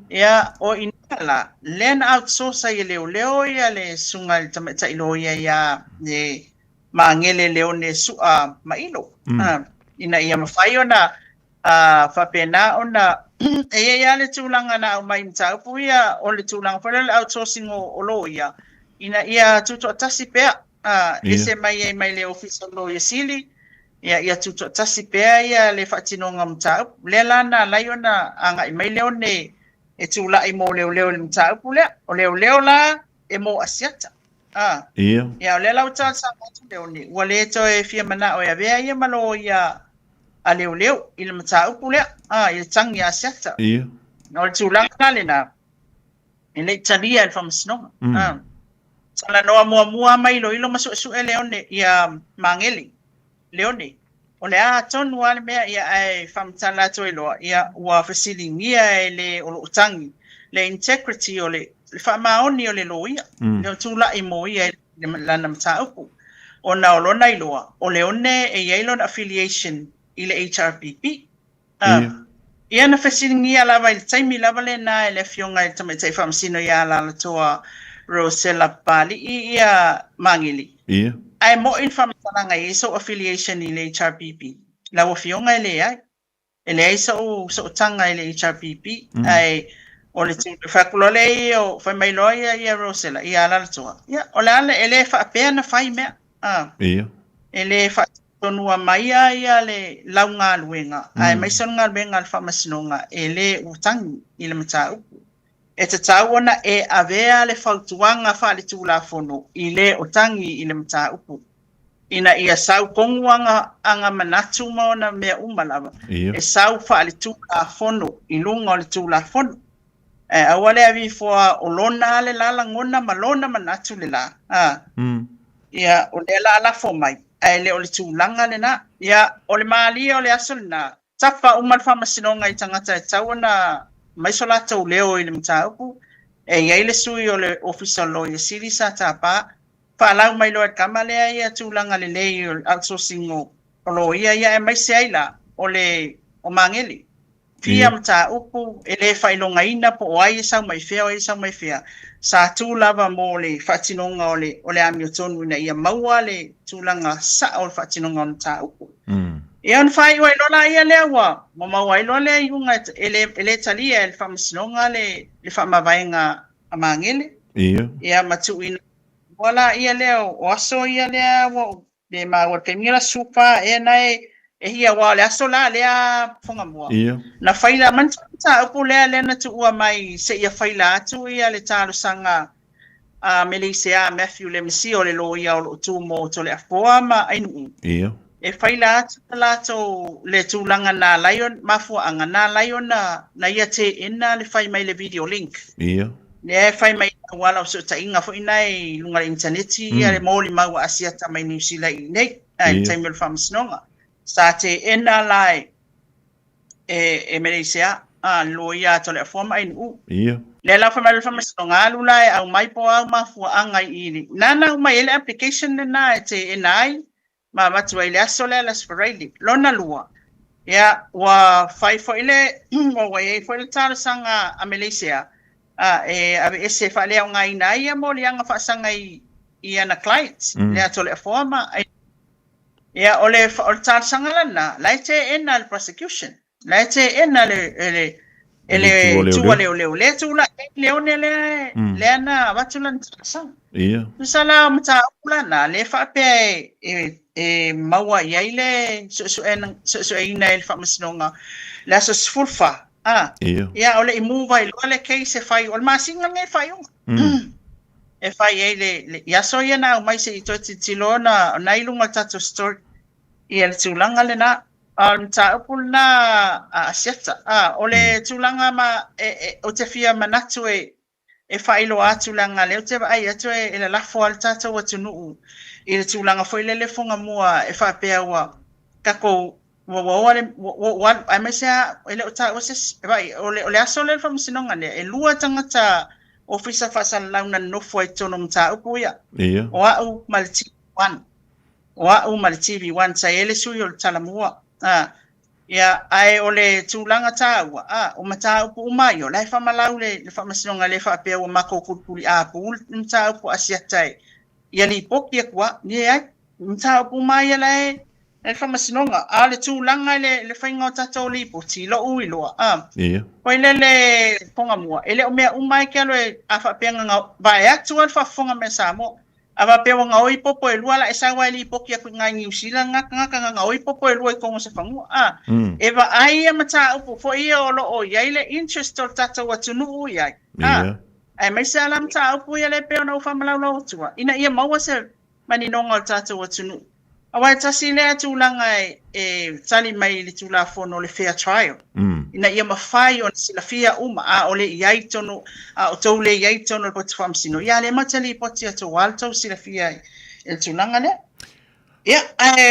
ia o inala len outsource ia leo ia le sunga le tamata ilo ia ne mangele leo ne su mailo ina ia mafai ona fapena ona ia le tulanga na mai mtaupu ia o le tulanga fa le outsourcing o lo ia ina ia tuto tasi pe ese mai le official lo ia sili ia tuto tasi pe ia le fatinonga mtaupu le lana laiona anga mai leo ne e tula i mo leo le mtaupu le o leo la e mo asiata ia le lau ta sa leo ni wale to e fia mana o ia vea ia malo ia a leo i le mtaupu le i tangi asiata no le tulanga le na ele talia el famsno sala no mua mai lo ilo masu leone ia mangeli leone o le a tonu ale mea ia ai famtala to ilo ia wa fasilingia ele o utangi le integrity o le famaoni o le loia le tula i mo ia la namtaupu o na olona iloa o le one e yelon affiliation ile HRPP ia na fasilingia lava il taimi lava le na ele fionga il tame tai famsino ia la toa Rosella Pali ia mangili ai mo information nga so affiliation ile HRPP la wo fionga ele so tanga ile HRPP ai o le fakulole o fa mai loia ia Rosella ia la toa ia o la ele fa pena fai me ele fa tonua mai ia le launga luenga ai mai songa luenga al famasinonga ele utangi ile mata e te tauana e avea le fautuanga fa le tula fono ile otangi ile mta upu ina ia sau konguanga anga manatu maona mea umalava e sau fa le tula fono ilunga le tula fono e awale avi foa olona le lala ngona malona manatu le la ia o le la fo mai e le o le tulanga le na ia o le mali o le asol na tapa umal famasinonga i tangata e tauana mai sola tau leo i le mtaupu e iai le sui o le official lawyer siri sa tapa whalau mai loa kamalea ia tūlanga le lei o outsourcing o lo ia e mai seaila o mangeli fia mtaupu e le whailonga ina po o ai sau mai fea sa tūlava mo le whatinonga o le ami o tonu ina ia maua le tūlanga sa o le whatinonga o mtaupu e on fai wai lola ia lewa mo ma wai lola iunga ele talia el famsinonga le famavainga amangele ia matuina wala ia leo oso ia lewa de ma wa kemira supa e nai e hia wa le aso la lea fonga mua na faila manta upu le na tu ua mai se ia faila atu ia le talo sanga Melisia Matthew le misio le lo ia o tu mo to le afoa ma ainu e faila atu lato le tulanga na lion mafu anga na lion na ia te ina le fai mai le video link ne fai mai wala so ta inga fo inai lunga interneti ia le moli mau asia ta mai New Zealand nei ai Tamil Farms nonga sa te ina lai e Malaysia lo ia to le forma inu le la fai Farms nonga lu lai au mai po au mafu anga i nana mai ele application na te inai ma matua ile asole las faraili lona lua ya wa fai fo ile o wa e fo le tala sanga a Malaysia e ave ese fa le nga ina ia mo le anga fa sanga i ana clients le atole forma ya ole tala sanga lana laite enal prosecution laite enal ele tua leo tula leo ne le ana watulan sa ia sala mata ulana le fa pe e maua yaile so ina el fa masnonga la so sfulfa ia ole imu vai ole ke se fai ol masinga ngai fai e fai ele ya so ia na mai se to tilona nailunga tato store ia le tulanga le na ta pulna asiata ole tulanga ma o te fia manatu e failo atulanga le te ai atu e la fo alta to watunu i le tulanga foi le fonga mua e fa pe wa kako wa ai mesa ele ta was vai ole asole from sinonga le e lua tangata officer fa salauna no foi tono ta upuya wa u malti one sa ele suyo talamua ya ai ole tulanga tawa o mata upu mayo lai fa malau le fa masinonga le fa pe o mako kupuli a pul mta upu asiatai ya li pok ya kwa ni ai mta upu mayo le fa masinonga ale tulanga le fa ngota to li po ti lo uilo ko le ponga mua ele o me umai ke lo a fa pe nga ba ya tual fa fonga me samo ava pe nga oi popo e lua la esa wa li poki ku nga New Zealand nga oi popo e lua ko se fangu eva ai mata upo fo ia o lo o ia ile interest o tata wa tunu ia ai mai se alam ta upo ia le pe ona fa mala lo tua ina ia maua se mani no nga tata wa tunu awa tasi le atu langa e tali mai le tula fono le fair trial ina ia mafai on sila fia ole ia tono o tole ia tono po fam sino ia le matali poti ato walto sila fia el tulanga le ia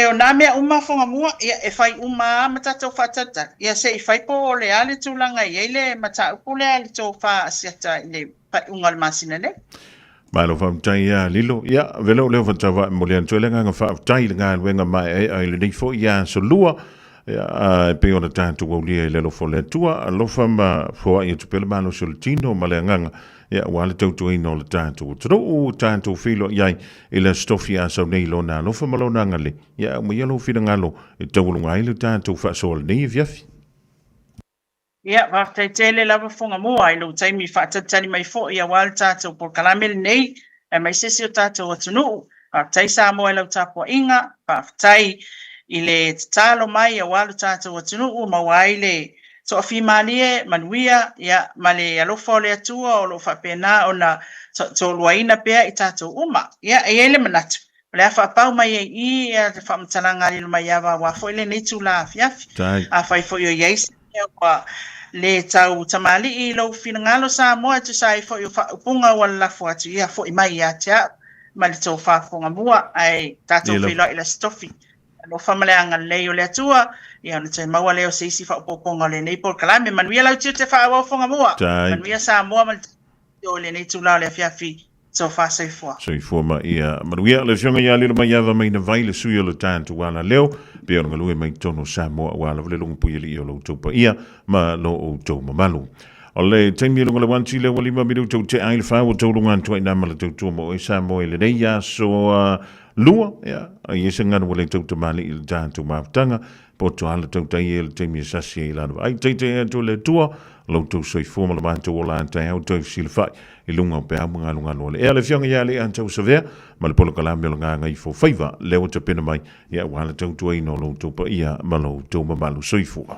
o na me fonga mua ia e fai matata fatata ia se fai po le ale tulanga ia le mata po le ale to fa siata le pa ungal masina le Malo fam tai ya lilo ya velo le fa tava molian tsolenga nga fa tai nga wenga mai ai le fo ya so lua ya pe ona tanto wo le lo fo le tua lo fam fo ai tu pele mano soltino malanga ya wale to ino le tanto tro tanto filo ya ile stofia so nei lo na lo fam lo nanga le ya mo yelo fi ngalo to lo ngai le tanto fa sol nei viafi ia va te tele lava fonga mua i lo taimi fa tatani mai fo ia wal tato por kalamel nei e mai sesi o tato o tunu a tai sa mo e lo tapo inga pa tai i le talo mai ia wal tato o tunu u mawaile so fi manie manuia ia male alo fole atua o lo fa pena ona so luaina pe i tato uma ia ele manatu le fa pau mai i ia fa mtalanga le mai ava wa fo ile nei tula fiafi a fa fo yo yes kwa le tau tamali i lo finangalo sa mo tu sai fo yo fa punga wala fo atu ia fo mai ya tia mali to fa fonga mua ai tato filo ila stofi no famale anga le yo le tua ia no te maua leo se isi fa ponga le nei por kalame manuia la te fa wa fonga mua manuia sa mo mal yo le nei tula le fiafi so fa sai fo ma ia manuia le jonga ya le mai ava mai na vai le suyo le tanto wala leo pe ona lu mai tono sa mo wala le longu pu ili lo tupa ia ma lo o to malu ole taimi lo le wanti le wali ma bidu te ai le fa o to lunga to ina ma le to mo sa mo ile dei ya so lua ya ia senga no le to mali il tanto ma tanga po to ala to tai el taimi sa si la ai te to le tua lo to so formal ma to la tai au to silfa ilunga pe anga lunga lo le fianga ya le anto severe ma le polo kalambe lo nga i fo favor le o te pena mai ya wala to ino lo to pa ia ma lo to ma malu soifua